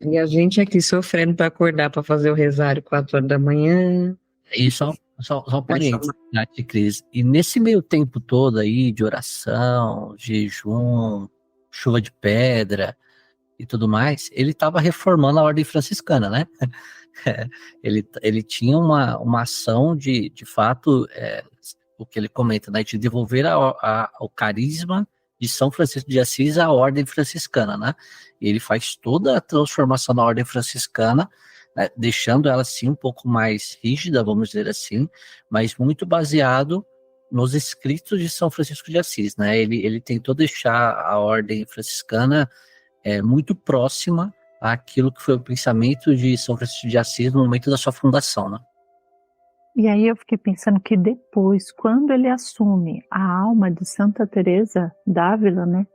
E a gente aqui sofrendo para acordar para fazer o rosário 4 horas da manhã. E só um parênteses, né, Cris? E nesse meio tempo todo aí de oração, jejum, chuva de pedra e tudo mais, ele estava reformando a ordem franciscana, né? Ele tinha uma ação de fato, o que ele comenta, né, de devolver o carisma de São Francisco de Assis à ordem franciscana, né? E ele faz toda a transformação da ordem franciscana, né, deixando ela assim um pouco mais rígida, vamos dizer assim, mas muito baseado nos escritos de São Francisco de Assis, né? Ele tentou deixar a ordem franciscana muito próxima àquilo que foi o pensamento de São Francisco de Assis no momento da sua fundação, né? E aí eu fiquei pensando que depois, quando ele assume a alma de Santa Teresa d'Ávila, né,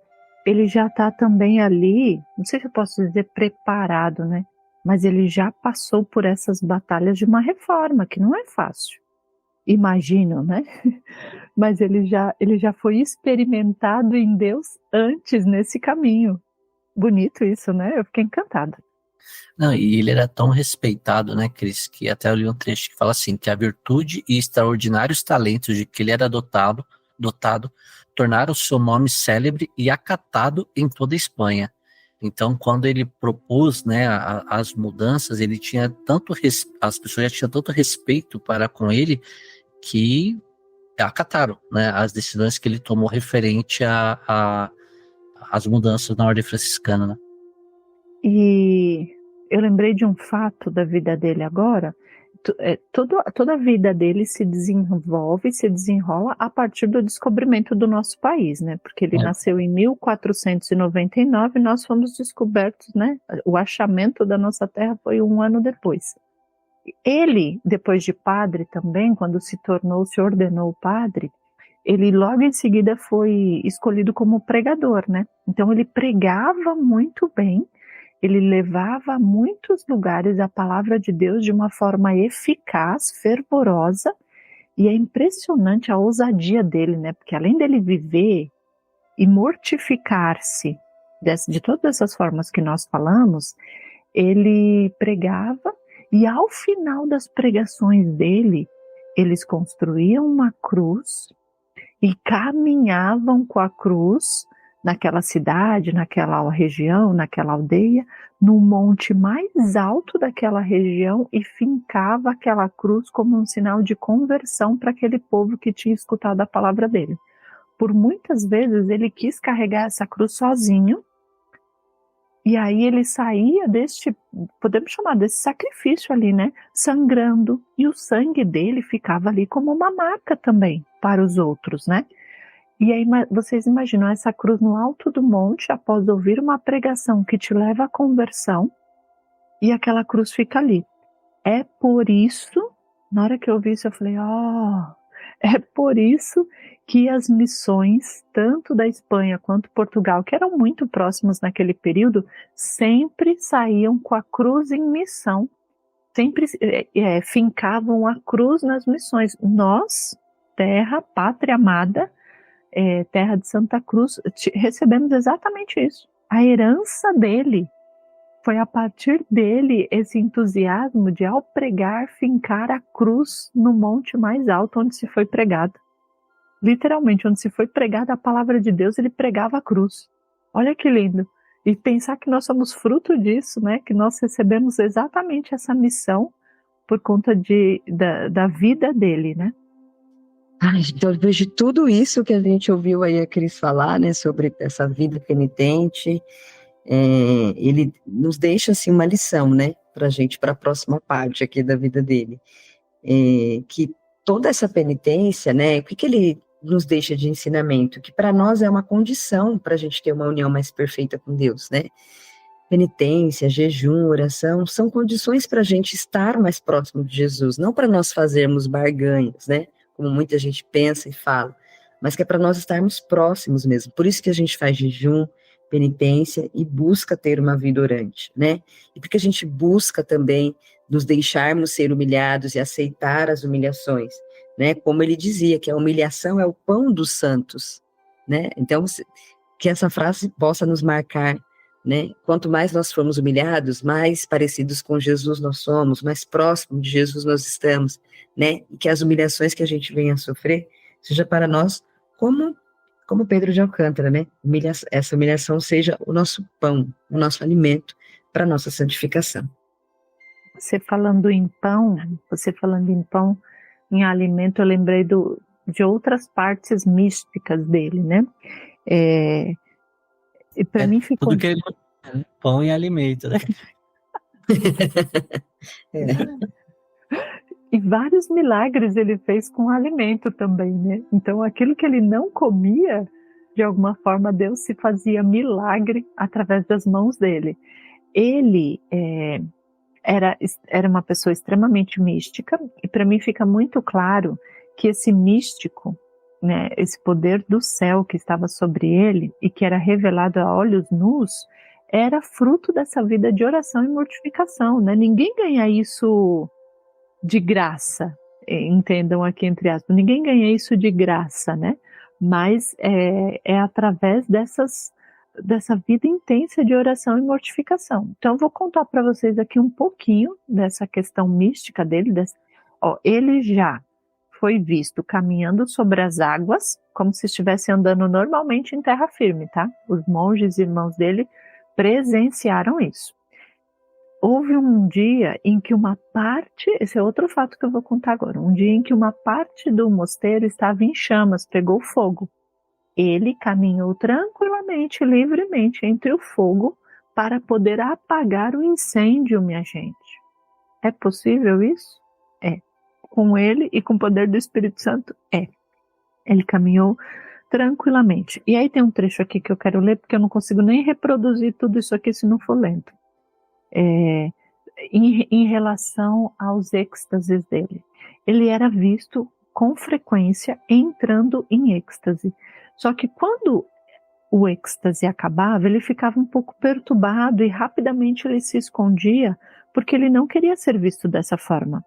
ele já está também ali, não sei se eu posso dizer preparado, né, mas ele já passou por essas batalhas de uma reforma, que não é fácil. Imagino, né? Mas ele já foi experimentado em Deus antes nesse caminho. Bonito isso, né? Eu fiquei encantada. Não, e ele era tão respeitado, né, Cris, que até eu li um trecho que fala assim, que a virtude e extraordinários talentos de que ele era dotado tornaram seu nome célebre e acatado em toda a Espanha. Então, quando ele propôs, né, as mudanças, ele tinha as pessoas já tinham tanto respeito para com ele que acataram, né, as decisões que ele tomou referente às mudanças na ordem franciscana, né? E eu lembrei de um fato da vida dele agora. Toda a vida dele se desenrola a partir do descobrimento do nosso país, né? Porque ele nasceu em 1499 e nós fomos descobertos, né? O achamento da nossa terra foi 1 ano depois. Ele, depois de padre também, quando se ordenou padre, ele logo em seguida foi escolhido como pregador, né? Então ele pregava muito bem. Ele levava a muitos lugares a palavra de Deus de uma forma eficaz, fervorosa, e é impressionante a ousadia dele, né? Porque além dele viver e mortificar-se de todas essas formas que nós falamos, ele pregava E ao final das pregações dele, eles construíam uma cruz e caminhavam com a cruz naquela cidade, naquela região, naquela aldeia, no monte mais alto daquela região e fincava aquela cruz como um sinal de conversão para aquele povo que tinha escutado a palavra dele. Por muitas vezes ele quis carregar essa cruz sozinho, e aí ele saía podemos chamar desse sacrifício ali, né? Sangrando, e o sangue dele ficava ali como uma marca também para os outros, né? E aí vocês imaginam essa cruz no alto do monte, após ouvir uma pregação que te leva à conversão, e aquela cruz fica ali. É por isso, na hora que eu vi isso, eu falei, é por isso que as missões, tanto da Espanha quanto Portugal, que eram muito próximos naquele período, sempre saíam com a cruz em missão, sempre fincavam a cruz nas missões. Nós, terra, pátria amada, terra de Santa Cruz, recebemos exatamente isso. A herança dele, foi a partir dele esse entusiasmo de, ao pregar, fincar a cruz no monte mais alto onde se foi pregada. Literalmente, onde se foi pregada a palavra de Deus, ele pregava a cruz. Olha que lindo. E pensar que nós somos fruto disso, né? Que nós recebemos exatamente essa missão por conta da vida dele, né? Então, depois de tudo isso que a gente ouviu aí a Cris falar, né, sobre essa vida penitente, ele nos deixa assim uma lição, né, para a gente, para a próxima parte aqui da vida dele, que toda essa penitência, né, o que ele nos deixa de ensinamento? Que para nós é uma condição para a gente ter uma união mais perfeita com Deus, né? Penitência, jejum, oração, são condições para a gente estar mais próximo de Jesus, não para nós fazermos barganhas, né? Como muita gente pensa e fala, mas que é para nós estarmos próximos mesmo. Por isso que a gente faz jejum, penitência e busca ter uma vida orante, né? E porque a gente busca também nos deixarmos ser humilhados e aceitar as humilhações, né? Como ele dizia, que a humilhação é o pão dos santos, né? Então, que essa frase possa nos marcar, né? Quanto mais nós formos humilhados, mais parecidos com Jesus nós somos, mais próximo de Jesus nós estamos, né? E que as humilhações que a gente venha a sofrer seja para nós como Pedro de Alcântara, né? Essa humilhação seja o nosso pão, o nosso alimento para a nossa santificação. Você falando em pão, em alimento, eu lembrei de outras partes místicas dele, né? E para mim ficou... Tudo que ele pão e alimento, né? E vários milagres ele fez com alimento também, né? Então aquilo que ele não comia, de alguma forma Deus se fazia milagre através das mãos dele. Ele era uma pessoa extremamente mística, e para mim fica muito claro que esse místico, né, esse poder do céu que estava sobre ele e que era revelado a olhos nus, era fruto dessa vida de oração e mortificação, né? Ninguém ganha isso de graça, entendam aqui entre aspas, ninguém ganha isso de graça, né? Mas é através dessa vida intensa de oração e mortificação. Então eu vou contar para vocês aqui um pouquinho dessa questão mística dele. Ele já foi visto caminhando sobre as águas, como se estivesse andando normalmente em terra firme, tá? Os monges e irmãos dele presenciaram isso. Houve um dia em que uma parte, esse é outro fato que eu vou contar agora, um dia em que uma parte do mosteiro estava em chamas, pegou fogo. Ele caminhou tranquilamente, livremente entre o fogo para poder apagar o incêndio, minha gente. É possível isso? É. Com ele e com o poder do Espírito Santo? É. Ele caminhou tranquilamente. E aí tem um trecho aqui que eu quero ler, porque eu não consigo nem reproduzir tudo isso aqui se não for lento. Em relação aos êxtases dele. Ele era visto com frequência entrando em êxtase. Só que quando o êxtase acabava, ele ficava um pouco perturbado e rapidamente ele se escondia, porque ele não queria ser visto dessa forma.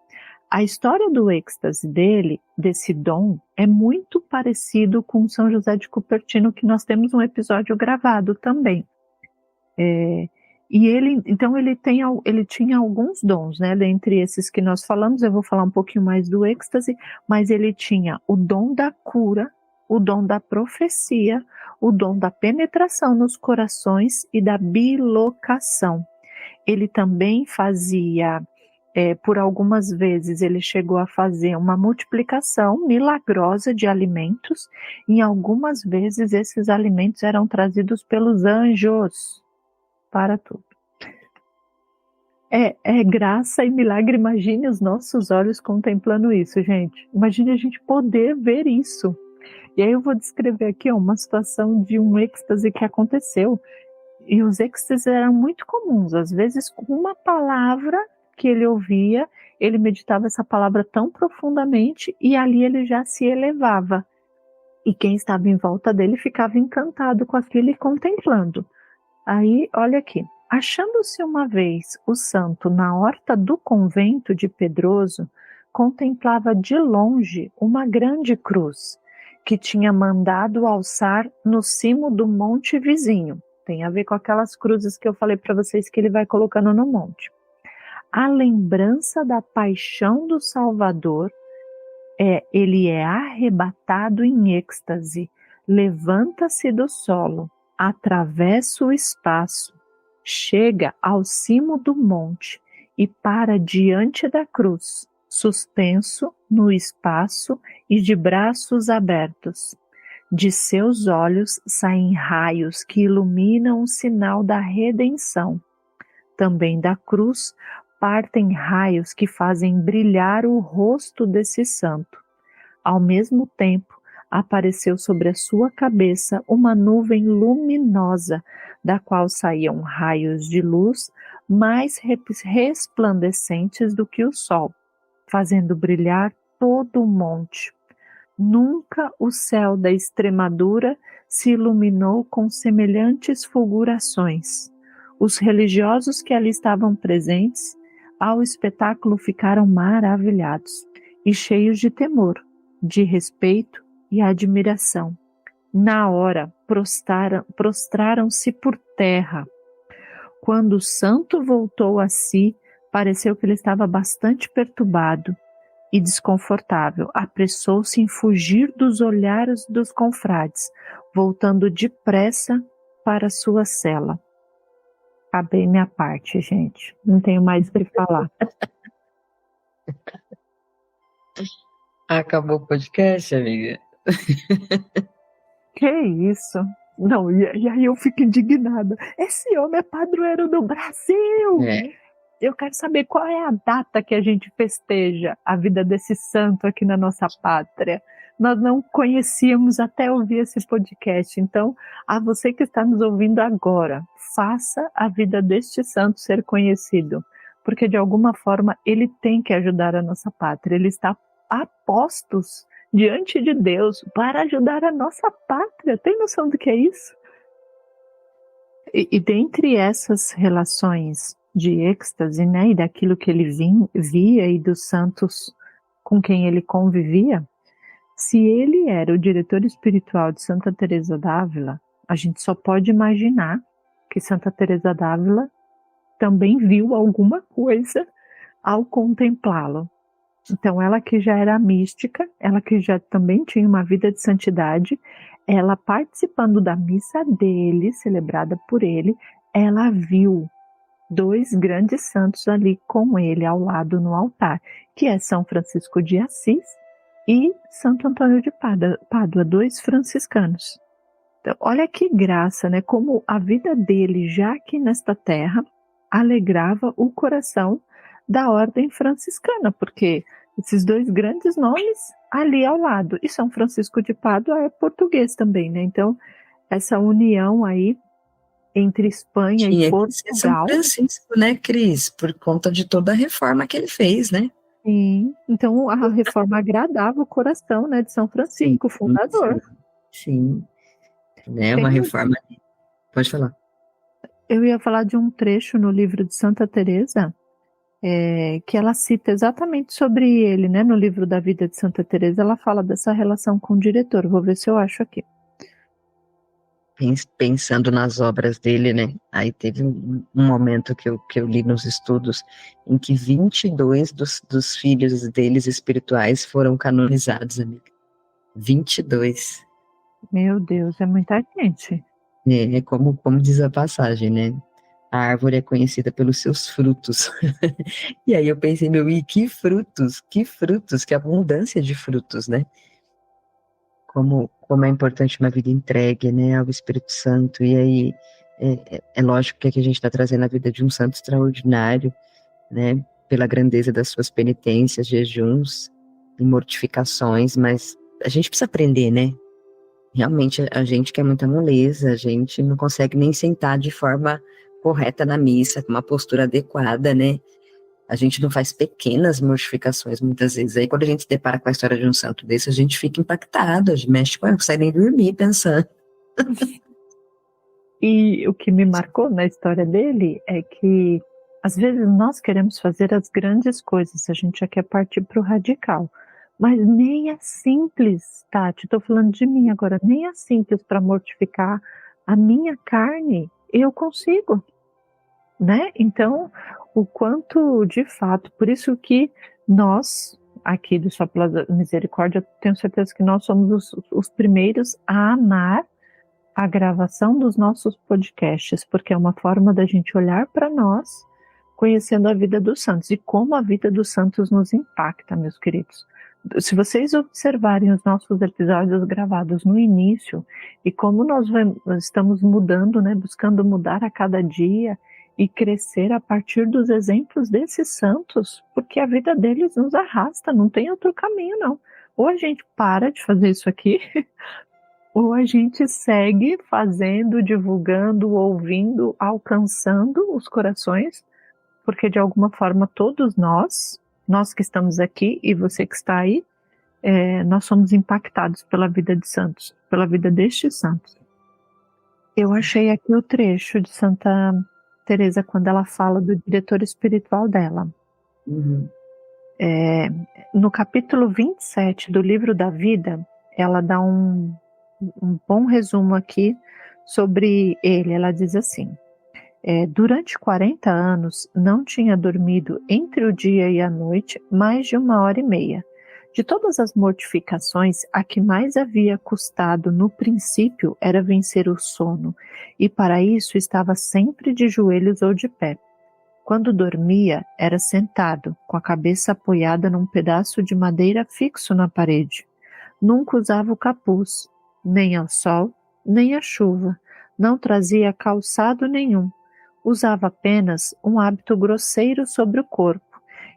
A história do êxtase dele, desse dom, é muito parecido com São José de Cupertino, que nós temos um episódio gravado também. E então ele tinha alguns dons, né? Dentre esses que nós falamos, eu vou falar um pouquinho mais do êxtase, mas ele tinha o dom da cura, o dom da profecia, o dom da penetração nos corações e da bilocação. Ele também fazia, por algumas vezes, ele chegou a fazer uma multiplicação milagrosa de alimentos, e em algumas vezes esses alimentos eram trazidos pelos anjos para tudo. É graça e milagre. Imagine os nossos olhos contemplando isso, gente. Imagine a gente poder ver isso. E aí eu vou descrever aqui uma situação de um êxtase que aconteceu. E os êxtases eram muito comuns. Às vezes, com uma palavra que ele ouvia, ele meditava essa palavra tão profundamente e ali ele já se elevava. E quem estava em volta dele ficava encantado com aquilo e contemplando. Aí, olha aqui. Achando-se uma vez o santo na horta do convento de Pedroso, contemplava de longe uma grande cruz, que tinha mandado alçar no cimo do monte vizinho. Tem a ver com aquelas cruzes que eu falei para vocês que ele vai colocando no monte. A lembrança da paixão do Salvador, ele é arrebatado em êxtase, levanta-se do solo, atravessa o espaço, chega ao cimo do monte e para diante da cruz, suspenso no espaço e de braços abertos. De seus olhos saem raios que iluminam o sinal da redenção. Também da cruz partem raios que fazem brilhar o rosto desse santo. Ao mesmo tempo, apareceu sobre a sua cabeça uma nuvem luminosa, da qual saíam raios de luz mais resplandecentes do que o sol, fazendo brilhar todo o monte. Nunca o céu da Extremadura se iluminou com semelhantes fulgurações. Os religiosos que ali estavam presentes ao espetáculo ficaram maravilhados e cheios de temor, de respeito e admiração. Na hora, prostraram-se por terra. Quando o santo voltou a si, pareceu que ele estava bastante perturbado e desconfortável. Apressou-se em fugir dos olhares dos confrades, voltando depressa para sua cela. Acabei minha parte, gente. Não tenho mais o que falar. Acabou o podcast, amiga? Que isso? Não, e aí eu fico indignada. Esse homem é padroeiro do Brasil! Eu quero saber qual é a data que a gente festeja a vida desse santo aqui na nossa pátria. Nós não conhecíamos até ouvir esse podcast. Então, a você que está nos ouvindo agora, faça a vida deste santo ser conhecido. Porque, de alguma forma, ele tem que ajudar a nossa pátria. Ele está a postos diante de Deus para ajudar a nossa pátria. Tem noção do que é isso? E dentre essas relações de êxtase, né, e daquilo que ele via e dos santos com quem ele convivia, se ele era o diretor espiritual de Santa Teresa d'Ávila, a gente só pode imaginar que Santa Teresa d'Ávila também viu alguma coisa ao contemplá-lo. Então, ela que já era mística, ela que já também tinha uma vida de santidade, ela participando da missa dele, celebrada por ele, ela viu dois grandes santos ali com ele ao lado no altar, que é São Francisco de Assis e Santo Antônio de Pádua, dois franciscanos. Então, olha que graça, né? Como a vida dele, já aqui nesta terra, alegrava o coração da ordem franciscana, porque esses dois grandes nomes ali ao lado. E São Francisco de Pádua é português também, né? Então, essa união aí entre Espanha e Portugal. São Francisco, né, Cris? Por conta de toda a reforma que ele fez, né? Sim. Então, a reforma agradava o coração, né, de São Francisco, o fundador. Sim. É uma reforma. Pode falar. Eu ia falar de um trecho no livro de Santa Teresa, que ela cita exatamente sobre ele, né? No livro da vida de Santa Teresa, ela fala dessa relação com o diretor. Vou ver se eu acho aqui. pensando nas obras dele, né? Aí teve um momento que eu li nos estudos em que 22 dos filhos deles espirituais foram canonizados, amiga. 22. Meu Deus, é muita gente. É como diz a passagem, né? A árvore é conhecida pelos seus frutos. E aí eu pensei, e que frutos, que abundância de frutos, né? Como é importante uma vida entregue, né, ao Espírito Santo. E aí é lógico que aqui a gente está trazendo a vida de um santo extraordinário, né, pela grandeza das suas penitências, jejuns e mortificações, mas a gente precisa aprender, né? Realmente a gente que é muita moleza, a gente não consegue nem sentar de forma correta na missa, com uma postura adequada, né? A gente não faz pequenas mortificações muitas vezes. Aí quando a gente se depara com a história de um santo desse, a gente fica impactado, a gente mexe, não consegue nem dormir pensando. E o que me marcou na história dele é que às vezes nós queremos fazer as grandes coisas, a gente já quer partir para o radical. Mas nem é simples, Tati, estou falando de mim agora, nem é simples para mortificar a minha carne, eu consigo, né? Então, o quanto de fato, por isso que nós, aqui do Só pela Misericórdia, tenho certeza que nós somos os primeiros a amar a gravação dos nossos podcasts, porque é uma forma da gente olhar para nós, conhecendo a vida dos santos, e como a vida dos santos nos impacta, meus queridos. Se vocês observarem os nossos episódios gravados no início, e como nós estamos mudando, né, buscando mudar a cada dia, e crescer a partir dos exemplos desses santos, porque a vida deles nos arrasta, não tem outro caminho não. Ou a gente para de fazer isso aqui, ou a gente segue fazendo, divulgando, ouvindo, alcançando os corações, porque de alguma forma todos nós que estamos aqui e você que está aí, nós somos impactados pela vida de santos, pela vida destes santos. Eu achei aqui o trecho de Santa Teresa quando ela fala do diretor espiritual dela. Uhum. No capítulo 27 do livro da vida, ela dá um bom resumo aqui sobre ele. Ela diz assim: durante 40 anos não tinha dormido entre o dia e a noite mais de 1h30. De todas as mortificações, a que mais havia custado no princípio era vencer o sono, e para isso estava sempre de joelhos ou de pé. Quando dormia, era sentado, com a cabeça apoiada num pedaço de madeira fixo na parede. Nunca usava o capuz, nem ao sol, nem à chuva. Não trazia calçado nenhum. Usava apenas um hábito grosseiro sobre o corpo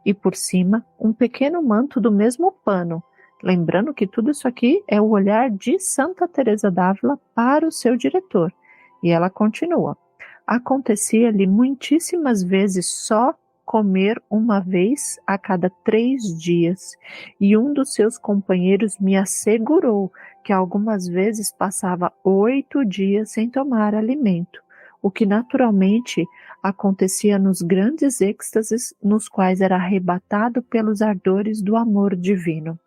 e por cima um pequeno manto do mesmo pano, lembrando que tudo isso aqui é o olhar de Santa Teresa d'Ávila para o seu diretor. E ela continua: acontecia-lhe muitíssimas vezes só comer uma vez a cada 3 dias, e um dos seus companheiros me assegurou que algumas vezes passava 8 dias sem tomar alimento, o que naturalmente acontecia nos grandes êxtases nos quais era arrebatado pelos ardores do amor divino.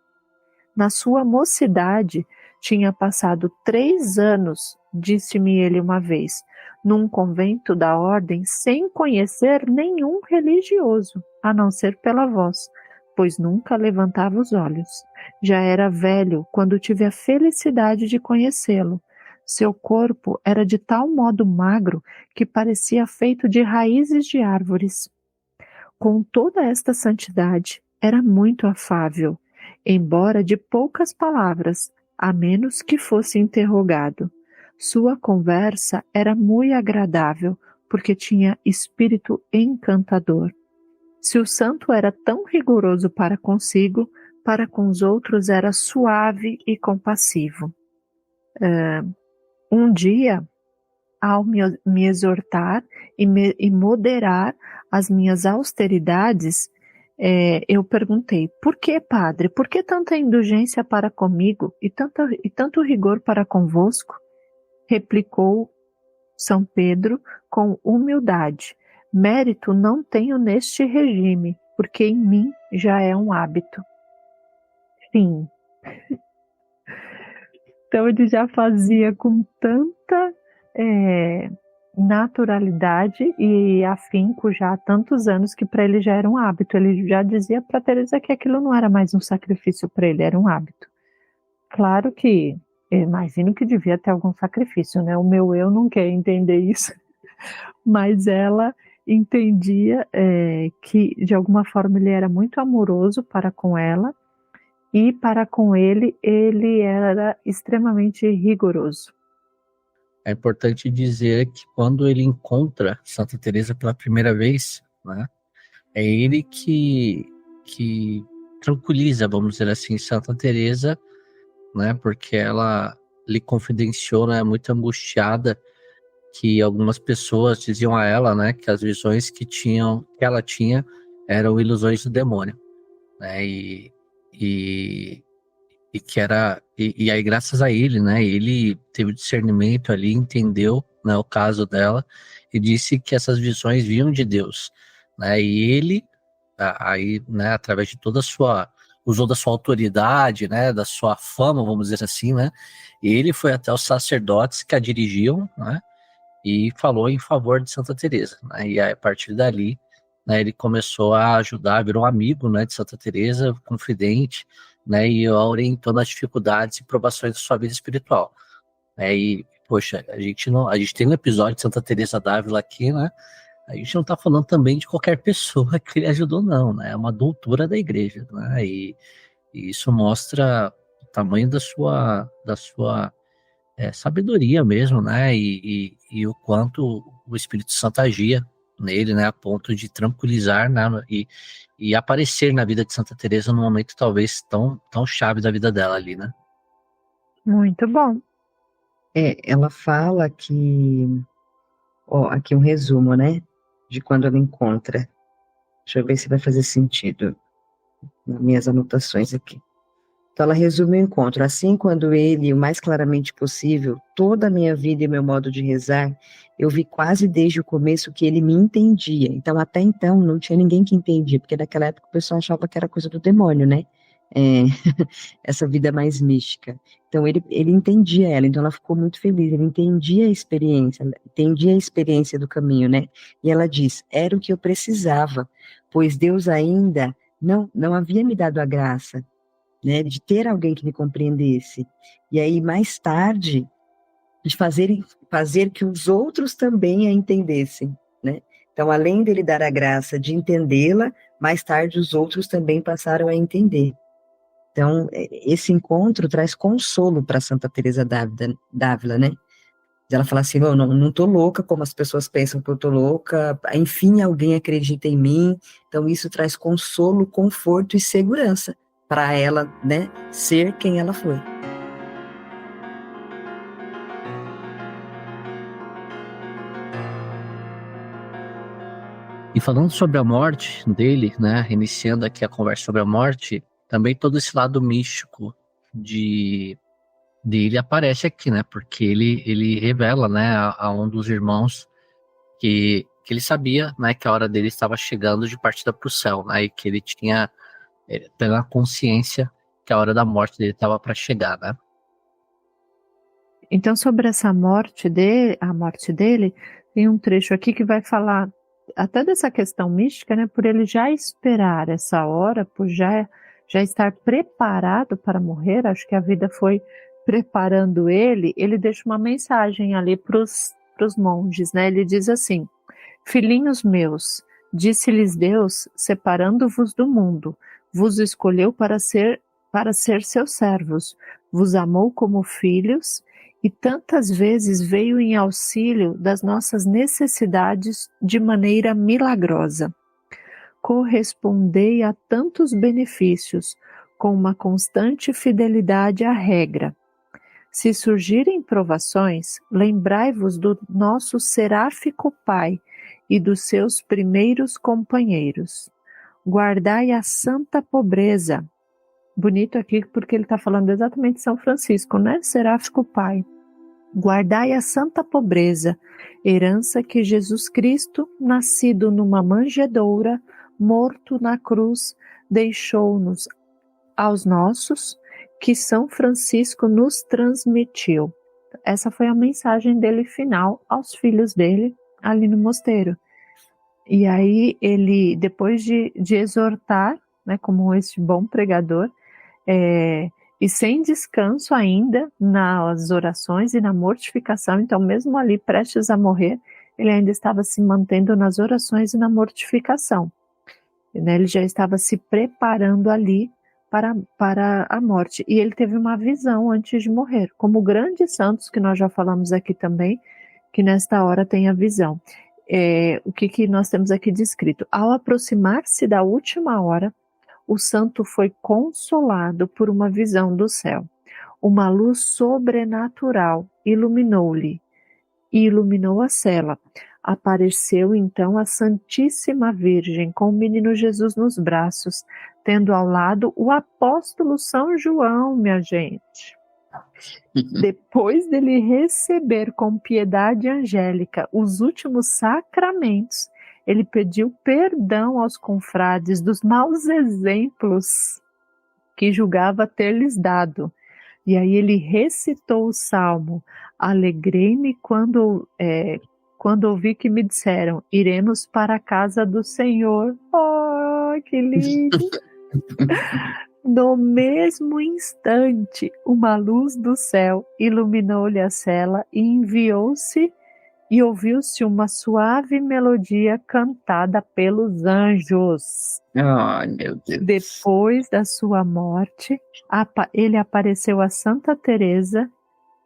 Na sua mocidade, tinha passado 3 anos, disse-me ele uma vez, num convento da ordem sem conhecer nenhum religioso, a não ser pela voz, pois nunca levantava os olhos. Já era velho quando tive a felicidade de conhecê-lo. Seu corpo era de tal modo magro que parecia feito de raízes de árvores. Com toda esta santidade, era muito afável, embora de poucas palavras, a menos que fosse interrogado. Sua conversa era muito agradável, porque tinha espírito encantador. Se o santo era tão rigoroso para consigo, para com os outros era suave e compassivo. Um dia, ao me exortar e moderar as minhas austeridades, eu perguntei: por que, padre? Por que tanta indulgência para comigo e tanto rigor para convosco? Replicou São Pedro com humildade: mérito não tenho neste regime, porque em mim já é um hábito. Fim. Então ele já fazia com tanta naturalidade e afinco já há tantos anos que para ele já era um hábito. Ele já dizia para Teresa que aquilo não era mais um sacrifício para ele, era um hábito. Claro que eu imagino que devia ter algum sacrifício, né? O meu eu não quer entender isso, mas ela entendia que de alguma forma ele era muito amoroso para com ela e para com ele era extremamente rigoroso. É importante dizer que quando ele encontra Santa Teresa pela primeira vez, né, é ele que tranquiliza, vamos dizer assim, Santa Teresa, né, porque ela lhe confidenciou, né, muito angustiada, que algumas pessoas diziam a ela, né, que as visões que ela tinha eram ilusões do demônio, né, e que era, e aí graças a ele, né, ele teve discernimento ali, entendeu, né, o caso dela, e disse que essas visões vinham de Deus, né, e ele, aí, né, através de toda a sua, usou da sua autoridade, né, da sua fama, vamos dizer assim, né, e ele foi até os sacerdotes que a dirigiam, né, e falou em favor de Santa Teresa, né, e aí, a partir dali, né, ele começou a ajudar, virou amigo, né, de Santa Teresa, confidente, né, e orientou nas dificuldades e provações da sua vida espiritual, né, e poxa, a gente tem um episódio de Santa Teresa d'Ávila aqui, né, a gente não está falando também de qualquer pessoa que ele ajudou, não, né, é uma doutora da igreja, né, e isso mostra o tamanho da sua sabedoria mesmo, né, e o quanto o Espírito Santo agia nele, né, a ponto de tranquilizar, né, e aparecer na vida de Santa Teresa num momento talvez tão chave da vida dela ali, né? Muito bom. Ela fala que, aqui um resumo, né, de quando ela encontra. Deixa eu ver se vai fazer sentido nas minhas anotações aqui. Então ela resume o encontro. Assim, quando ele, o mais claramente possível, toda a minha vida e meu modo de rezar, eu vi quase desde o começo que ele me entendia. Então, até então, não tinha ninguém que entendia, porque naquela época o pessoal achava que era coisa do demônio, né? Essa vida mais mística. Então, ele entendia ela, então ela ficou muito feliz, ele entendia a experiência do caminho, né? E ela diz, era o que eu precisava, pois Deus ainda não havia me dado a graça, né, de ter alguém que me compreendesse. E aí, mais tarde, de fazer que os outros também a entendessem, né? Então, além dele dar a graça de entendê-la, mais tarde os outros também passaram a entender. Então, esse encontro traz consolo para Santa Teresa d'Ávila, né? Ela fala assim, não tô louca como as pessoas pensam que eu tô louca, enfim, alguém acredita em mim. Então, isso traz consolo, conforto e segurança para ela, né, ser quem ela foi. E falando sobre a morte dele, né, iniciando aqui a conversa sobre a morte, também todo esse lado místico dele aparece aqui, né, porque ele revela, né, a um dos irmãos que ele sabia, né, que a hora dele estava chegando de partida para o céu, né, e que ele tinha plena consciência que a hora da morte dele estava para chegar, né? Então, sobre essa morte dele, tem um trecho aqui que vai falar até dessa questão mística, né? Por ele já esperar essa hora, por já estar preparado para morrer, acho que a vida foi preparando ele deixa uma mensagem ali para os monges, né? Ele diz assim, filhinhos meus, disse-lhes Deus, separando-vos do mundo, vos escolheu para ser seus servos, vos amou como filhos e tantas vezes veio em auxílio das nossas necessidades de maneira milagrosa. Correspondei a tantos benefícios com uma constante fidelidade à regra. Se surgirem provações, lembrai-vos do nosso seráfico Pai e dos seus primeiros companheiros. Guardai a santa pobreza. Bonito aqui porque ele está falando exatamente de São Francisco, né? Seráfico Pai. Guardai a santa pobreza, herança que Jesus Cristo, nascido numa manjedoura, morto na cruz, deixou-nos aos nossos, que São Francisco nos transmitiu. essa foi a mensagem dele final aos filhos dele ali no mosteiro. E aí ele, depois de exortar, né, como esse bom pregador, e sem descanso ainda nas orações e na mortificação, então mesmo ali prestes a morrer, ele ainda estava se mantendo nas orações e na mortificação. Né, ele já estava se preparando ali para a morte. E ele teve uma visão antes de morrer, como grandes santos, que nós já falamos aqui também, que nesta hora tem a visão. O que nós temos aqui descrito? Ao aproximar-se da última hora, o santo foi consolado por uma visão do céu. Uma luz sobrenatural iluminou-lhe e iluminou a cela. Apareceu então a Santíssima Virgem com o menino Jesus nos braços, tendo ao lado o apóstolo São João, minha gente. Depois dele receber com piedade angélica os últimos sacramentos, ele pediu perdão aos confrades dos maus exemplos que julgava ter-lhes dado. E aí ele recitou o salmo: alegrei-me quando ouvi que me disseram, iremos para a casa do Senhor. Oh, que lindo! No mesmo instante, uma luz do céu iluminou-lhe a cela e enviou-se e ouviu-se uma suave melodia cantada pelos anjos. Ai, meu Deus. Depois da sua morte, ele apareceu a Santa Teresa.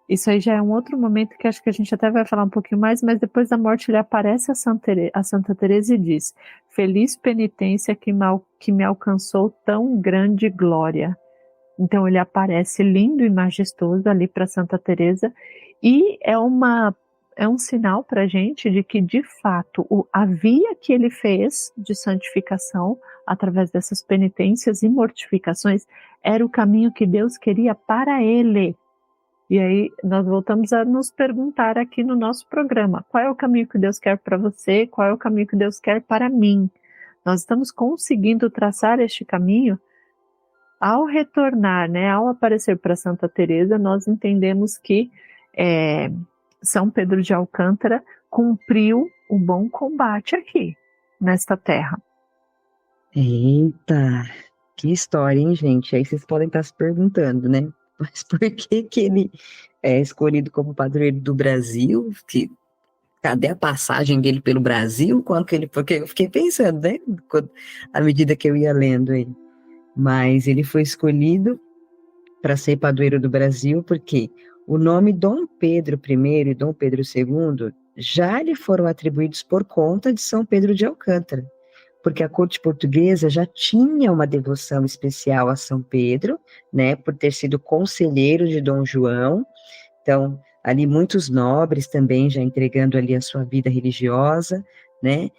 Isso aí já é um outro momento que acho que a gente até vai falar um pouquinho mais, mas depois da morte ele aparece a Santa Teresa e diz: feliz penitência que me alcançou tão grande glória. Então ele aparece lindo e majestoso ali para Santa Teresa, e é um sinal para a gente de que, de fato, a via que ele fez de santificação, através dessas penitências e mortificações, era o caminho que Deus queria para ele. E aí nós voltamos a nos perguntar aqui no nosso programa: qual é o caminho que Deus quer para você? Qual é o caminho que Deus quer para mim? Nós estamos conseguindo traçar este caminho? Ao retornar, né, ao aparecer para Santa Teresa, nós entendemos que São Pedro de Alcântara cumpriu o bom combate aqui, nesta terra. Eita, que história, hein, gente? Aí vocês podem estar se perguntando, né? Mas por que ele é escolhido como padroeiro do Brasil? Cadê a passagem dele pelo Brasil? Porque eu fiquei pensando, né? À medida que eu ia lendo aí. Mas ele foi escolhido para ser padroeiro do Brasil porque o nome Dom Pedro I e Dom Pedro II já lhe foram atribuídos por conta de São Pedro de Alcântara, porque a corte portuguesa já tinha uma devoção especial a São Pedro, né, por ter sido conselheiro de Dom João. Então, ali muitos nobres também já entregando ali a sua vida religiosa, né.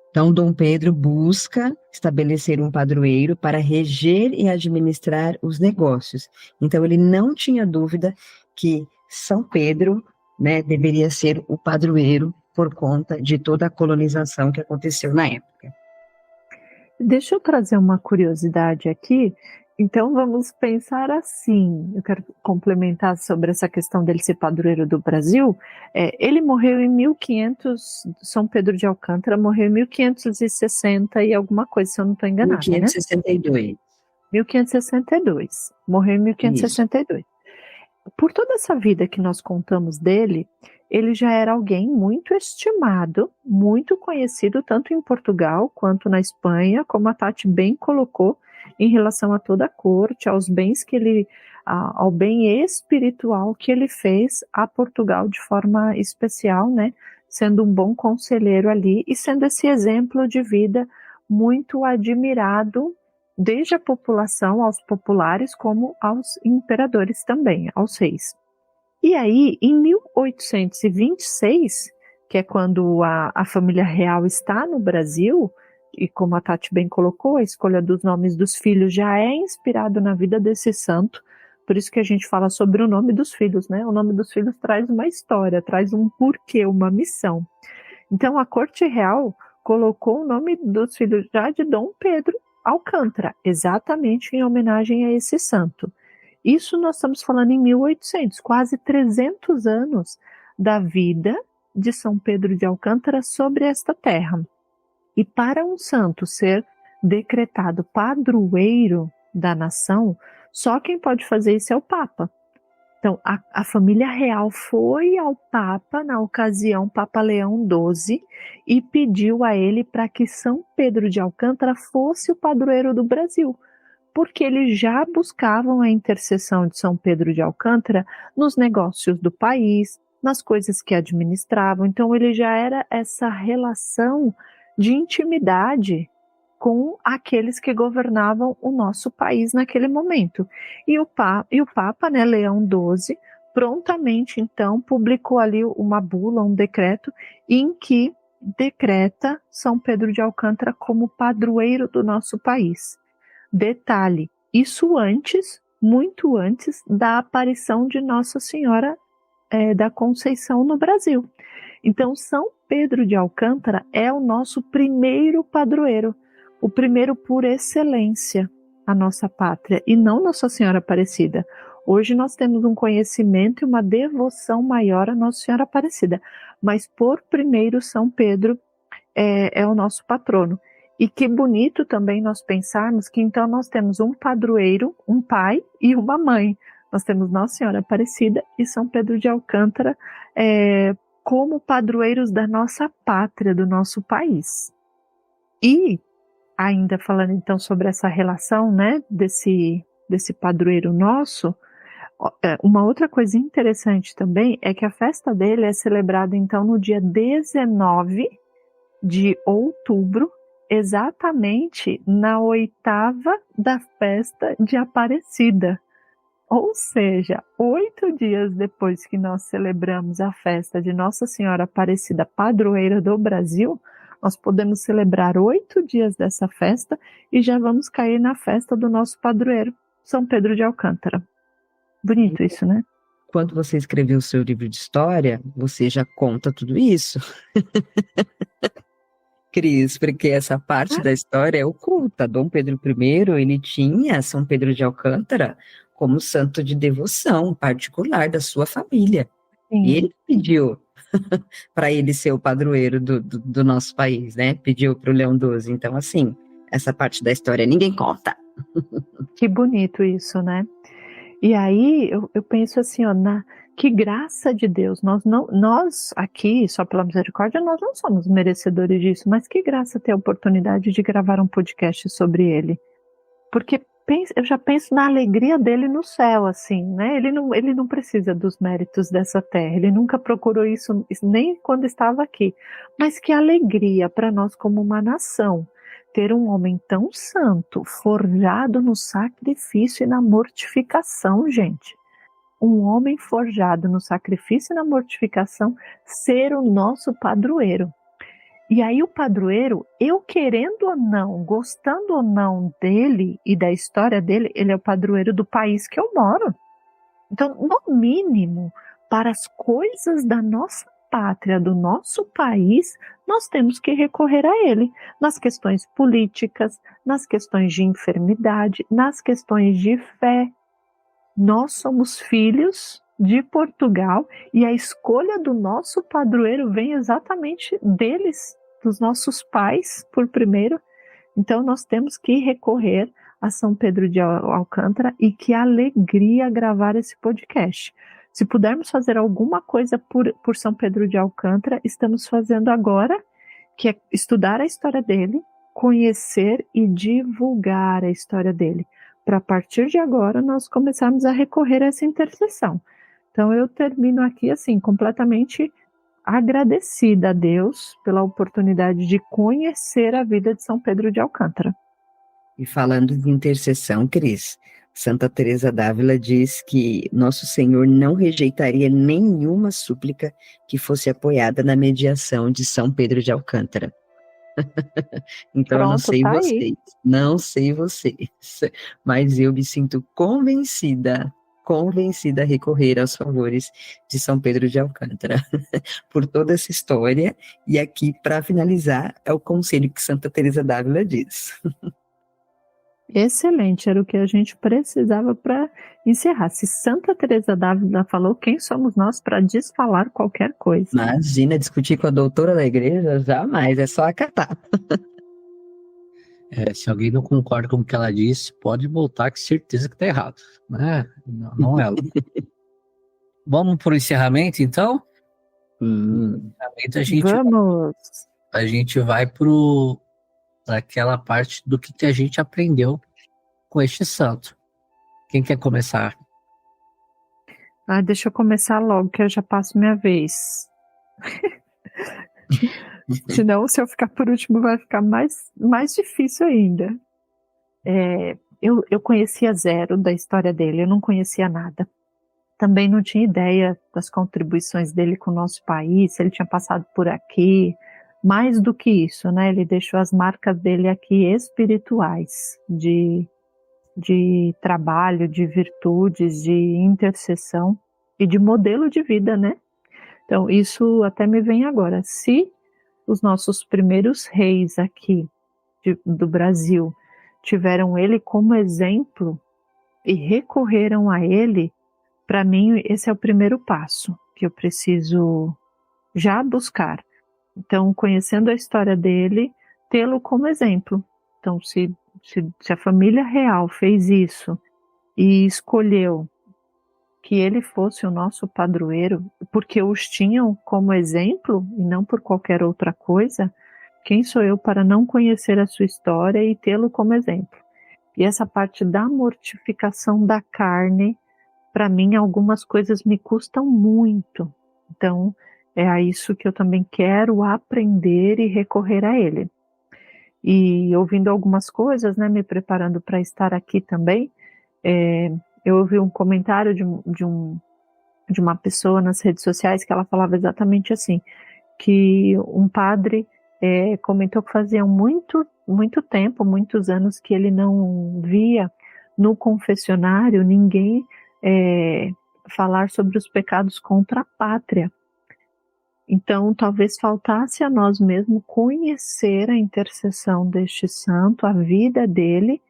Então, Dom Pedro busca estabelecer um padroeiro para reger e administrar os negócios. Então, ele não tinha dúvida que São Pedro, né, deveria ser o padroeiro por conta de toda a colonização que aconteceu na época. Deixa eu trazer uma curiosidade aqui. Então vamos pensar assim, eu quero complementar sobre essa questão dele ser padroeiro do Brasil. Ele morreu em 1500, São Pedro de Alcântara morreu em 1560 e alguma coisa, se eu não estou enganada, 1562. Né? 1562, morreu em 1562. Isso. Por toda essa vida que nós contamos dele, ele já era alguém muito estimado, muito conhecido, tanto em Portugal quanto na Espanha, como a Tati bem colocou, em relação a toda a corte, aos bens ao bem espiritual que ele fez a Portugal de forma especial, né? Sendo um bom conselheiro ali e sendo esse exemplo de vida muito admirado, desde a população, aos populares, como aos imperadores também, aos reis. E aí, em 1826, que é quando a família real está no Brasil, e como a Tati bem colocou, a escolha dos nomes dos filhos já é inspirado na vida desse santo, por isso que a gente fala sobre o nome dos filhos, né? O nome dos filhos traz uma história, traz um porquê, uma missão. Então a corte real colocou o nome dos filhos já de Dom Pedro Alcântara, exatamente em homenagem a esse santo. Isso nós estamos falando em 1800, quase 300 anos da vida de São Pedro de Alcântara sobre esta terra. E para um santo ser decretado padroeiro da nação, só quem pode fazer isso é o Papa. Então, a família real foi ao Papa, na ocasião, Papa Leão XII, e pediu a ele para que São Pedro de Alcântara fosse o padroeiro do Brasil, porque eles já buscavam a intercessão de São Pedro de Alcântara nos negócios do país, nas coisas que administravam. Então, ele já era essa relação de intimidade com aqueles que governavam o nosso país naquele momento. E o Papa, né, Leão XII, prontamente, então, publicou ali uma bula, um decreto, em que decreta São Pedro de Alcântara como padroeiro do nosso país. Detalhe, isso antes, muito antes, da aparição de Nossa Senhora da Conceição no Brasil. Então, São Pedro de Alcântara é o nosso primeiro padroeiro, o primeiro por excelência, a nossa pátria, e não Nossa Senhora Aparecida. Hoje nós temos um conhecimento e uma devoção maior a Nossa Senhora Aparecida, mas por primeiro São Pedro é o nosso patrono. E que bonito também nós pensarmos que então nós temos um padroeiro, um pai e uma mãe. Nós temos Nossa Senhora Aparecida e São Pedro de Alcântara como padroeiros da nossa pátria, do nosso país. E ainda falando então sobre essa relação, né, desse padroeiro nosso, uma outra coisa interessante também é que a festa dele é celebrada então no dia 19 de outubro, exatamente na 8ª da festa de Aparecida. Ou seja, 8 dias depois que nós celebramos a festa de Nossa Senhora Aparecida, padroeira do Brasil, nós podemos celebrar 8 dias dessa festa e já vamos cair na festa do nosso padroeiro, São Pedro de Alcântara. Bonito isso, né? Quando você escreveu o seu livro de história, você já conta tudo isso. Cris, porque essa parte da história é oculta. Dom Pedro I, ele tinha São Pedro de Alcântara como santo de devoção particular da sua família. Sim. E ele pediu para ele ser o padroeiro do nosso país, né? Pediu para o Leão XII. Então, assim, essa parte da história ninguém conta. Que bonito isso, né? E aí eu penso assim, ó, que graça de Deus. Nós aqui, só pela misericórdia, nós não somos merecedores disso, mas que graça ter a oportunidade de gravar um podcast sobre ele. Porque eu já penso na alegria dele no céu, assim, né? Ele não precisa dos méritos dessa terra, ele nunca procurou isso nem quando estava aqui. Mas que alegria para nós como uma nação, ter um homem tão santo, forjado no sacrifício e na mortificação, gente. Um homem forjado no sacrifício e na mortificação, ser o nosso padroeiro. E aí o padroeiro, eu querendo ou não, gostando ou não dele e da história dele, ele é o padroeiro do país que eu moro. Então, no mínimo, para as coisas da nossa pátria, do nosso país, nós temos que recorrer a ele. Nas questões políticas, nas questões de enfermidade, nas questões de fé. Nós somos filhos de Portugal e a escolha do nosso padroeiro vem exatamente deles, dos nossos pais, por primeiro. Então nós temos que recorrer a São Pedro de Alcântara e que alegria gravar esse podcast. Se pudermos fazer alguma coisa por São Pedro de Alcântara, estamos fazendo agora, que é estudar a história dele, conhecer e divulgar a história dele, para a partir de agora nós começarmos a recorrer a essa intercessão. Então eu termino aqui assim, completamente agradecida a Deus pela oportunidade de conhecer a vida de São Pedro de Alcântara. E falando de intercessão, Cris, Santa Teresa d'Ávila diz que Nosso Senhor não rejeitaria nenhuma súplica que fosse apoiada na mediação de São Pedro de Alcântara. Então, eu não sei tá vocês, aí. não sei vocês, mas eu me sinto convencida a recorrer aos favores de São Pedro de Alcântara, por toda essa história. E aqui, para finalizar, é o conselho que Santa Teresa d'Ávila diz. Excelente, era o que a gente precisava para encerrar. Se Santa Teresa d'Ávila falou, quem somos nós para desfalar qualquer coisa? Imagina, discutir com a doutora da igreja, jamais, é só acatar. Se alguém não concorda com o que ela disse, pode voltar, que certeza que tá errado, né? Não ela. Vamos pro encerramento, então? Vamos! A gente vai para aquela parte do que a gente aprendeu com este santo. Quem quer começar? Deixa eu começar logo, que eu já passo minha vez. Senão, se eu ficar por último, vai ficar mais difícil ainda. Eu conhecia zero da história dele, eu não conhecia nada. Também não tinha ideia das contribuições dele com o nosso país, se ele tinha passado por aqui. Mais do que isso, né? Ele deixou as marcas dele aqui espirituais, de trabalho, de virtudes, de intercessão e de modelo de vida, né? Então, isso até me vem agora. Se os nossos primeiros reis aqui do Brasil tiveram ele como exemplo e recorreram a ele, para mim esse é o primeiro passo que eu preciso já buscar. Então, conhecendo a história dele, tê-lo como exemplo. Então, se a família real fez isso e escolheu que ele fosse o nosso padroeiro, porque os tinham como exemplo e não por qualquer outra coisa, quem sou eu para não conhecer a sua história e tê-lo como exemplo? E essa parte da mortificação da carne, para mim, algumas coisas me custam muito. Então, é a isso que eu também quero aprender e recorrer a ele. E ouvindo algumas coisas, né, me preparando para estar aqui também, eu ouvi um comentário de uma pessoa nas redes sociais que ela falava exatamente assim, que um padre comentou que fazia muito tempo, muitos anos, que ele não via no confessionário ninguém falar sobre os pecados contra a pátria. Então, talvez faltasse a nós mesmos conhecer a intercessão deste santo, a vida dele,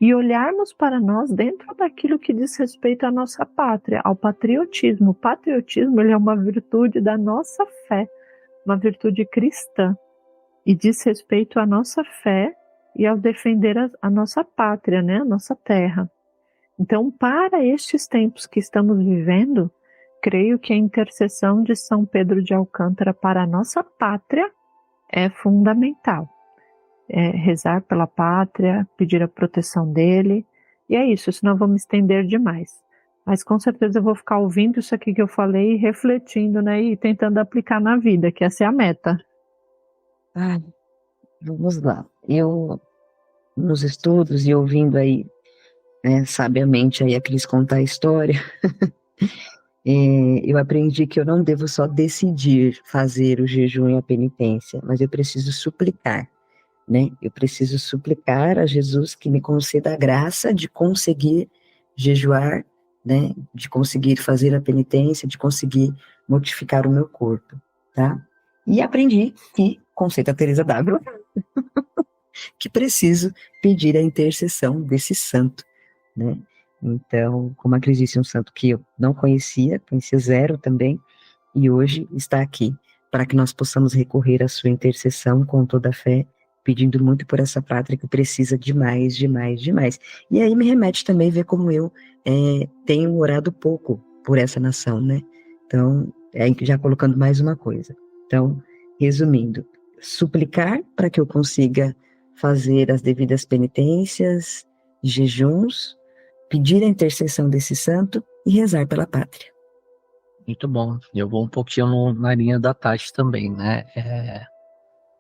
e olharmos para nós dentro daquilo que diz respeito à nossa pátria, ao patriotismo. O patriotismo, ele é uma virtude da nossa fé, uma virtude cristã, e diz respeito à nossa fé e ao defender a nossa pátria, né, a nossa terra. Então, para estes tempos que estamos vivendo, creio que a intercessão de São Pedro de Alcântara para a nossa pátria é fundamental. Rezar pela pátria, pedir a proteção dele, e é isso, senão eu vou me estender demais. Mas com certeza eu vou ficar ouvindo isso aqui que eu falei e refletindo, né, e tentando aplicar na vida, que essa é a meta. Vamos lá. Eu, nos estudos e ouvindo aí, sabiamente aí a Cris contar a história, eu aprendi que eu não devo só decidir fazer o jejum e a penitência, mas eu preciso suplicar, né? Eu preciso suplicar a Jesus que me conceda a graça de conseguir jejuar, né? De conseguir fazer a penitência, de conseguir mortificar o meu corpo, tá? E aprendi que, com Santa Teresa d'Ávila, que preciso pedir a intercessão desse santo, né? Então, como a Cris disse, um santo que eu não conhecia zero também, e hoje está aqui, para que nós possamos recorrer à sua intercessão com toda a fé, pedindo muito por essa pátria que precisa demais, demais, demais. E aí me remete também a ver como eu tenho orado pouco por essa nação, né? Então, já colocando mais uma coisa. Então, resumindo, suplicar para que eu consiga fazer as devidas penitências, jejuns, pedir a intercessão desse santo e rezar pela pátria. Muito bom. Eu vou um pouquinho na linha da Tati também, né?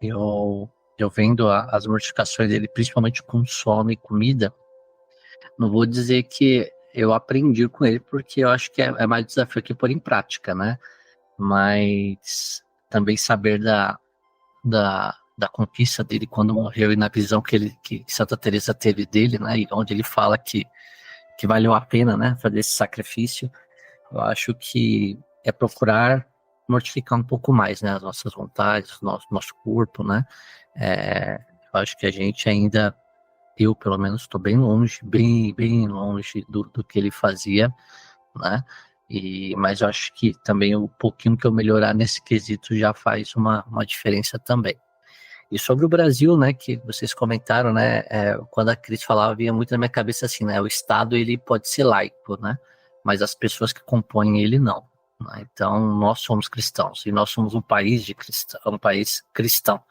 Eu vendo as mortificações dele, principalmente com sono e comida, não vou dizer que eu aprendi com ele, porque eu acho que é mais desafio que pôr em prática, né? Mas também saber da conquista dele quando morreu e na visão que Santa Teresa teve dele, né? E onde ele fala que valeu a pena, né, fazer esse sacrifício. Eu acho que é procurar mortificar um pouco mais, né, as nossas vontades, nosso corpo, né. Eu acho que a gente ainda eu pelo menos estou bem longe, bem longe do que ele fazia, né? Mas eu acho que também o pouquinho que eu melhorar nesse quesito já faz uma diferença também. E sobre o Brasil, né, que vocês comentaram, né, quando a Cris falava, vinha muito na minha cabeça assim, né, o Estado ele pode ser laico, né, mas as pessoas que compõem ele não. Né? Então nós somos cristãos e nós somos um país cristão,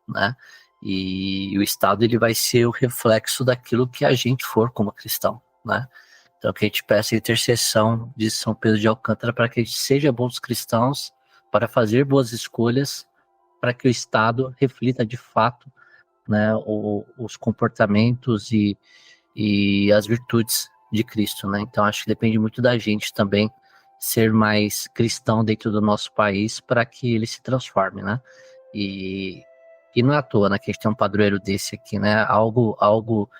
né, e o Estado ele vai ser o reflexo daquilo que a gente for como cristão, né. Então que a gente peça a intercessão de São Pedro de Alcântara para que a gente seja bons cristãos, para fazer boas escolhas, para que o Estado reflita de fato, né, os comportamentos e as virtudes de Cristo, né? Então acho que depende muito da gente também ser mais cristão dentro do nosso país para que ele se transforme, né? E não é à toa, né, que a gente tem um padroeiro desse aqui, né? Algo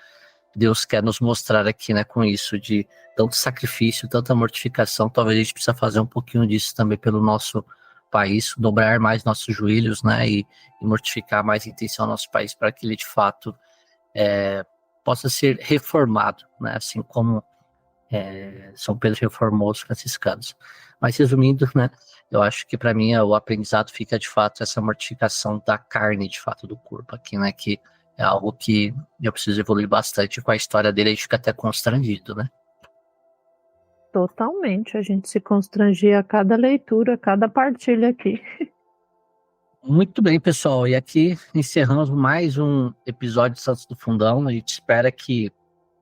Deus quer nos mostrar aqui, né, com isso, de tanto sacrifício, tanta mortificação. Talvez a gente precisa fazer um pouquinho disso também pelo nosso país, dobrar mais nossos joelhos, né, e mortificar mais a intenção do nosso país para que ele de fato possa ser reformado, né, assim como São Pedro reformou os franciscanos. Mas resumindo, né, eu acho que para mim o aprendizado fica de fato essa mortificação da carne, de fato, do corpo aqui, né, que é algo que eu preciso evoluir bastante. Com a história dele, a gente fica até constrangido, né. Totalmente, a gente se constrangia a cada leitura, a cada partilha aqui. Muito bem, pessoal, e aqui encerramos mais um episódio de Santos do Fundão. A gente espera que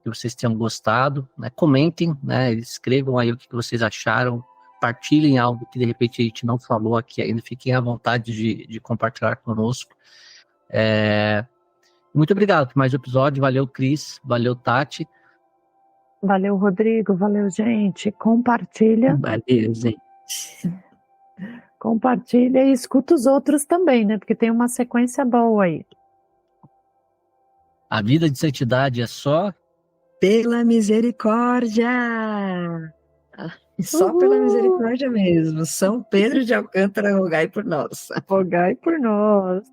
vocês tenham gostado, né? Comentem, né? Escrevam aí o que vocês acharam, partilhem algo que de repente a gente não falou aqui ainda, fiquem à vontade de compartilhar conosco. Muito obrigado por mais um episódio, valeu Cris, valeu Tati. Valeu, Rodrigo, valeu, gente. Compartilha. Valeu, gente. Compartilha e escuta os outros também, né? Porque tem uma sequência boa aí. A vida de santidade é só Pela misericórdia! Só pela misericórdia mesmo. São Pedro de Alcântara, rogai por nós. Rogai por nós.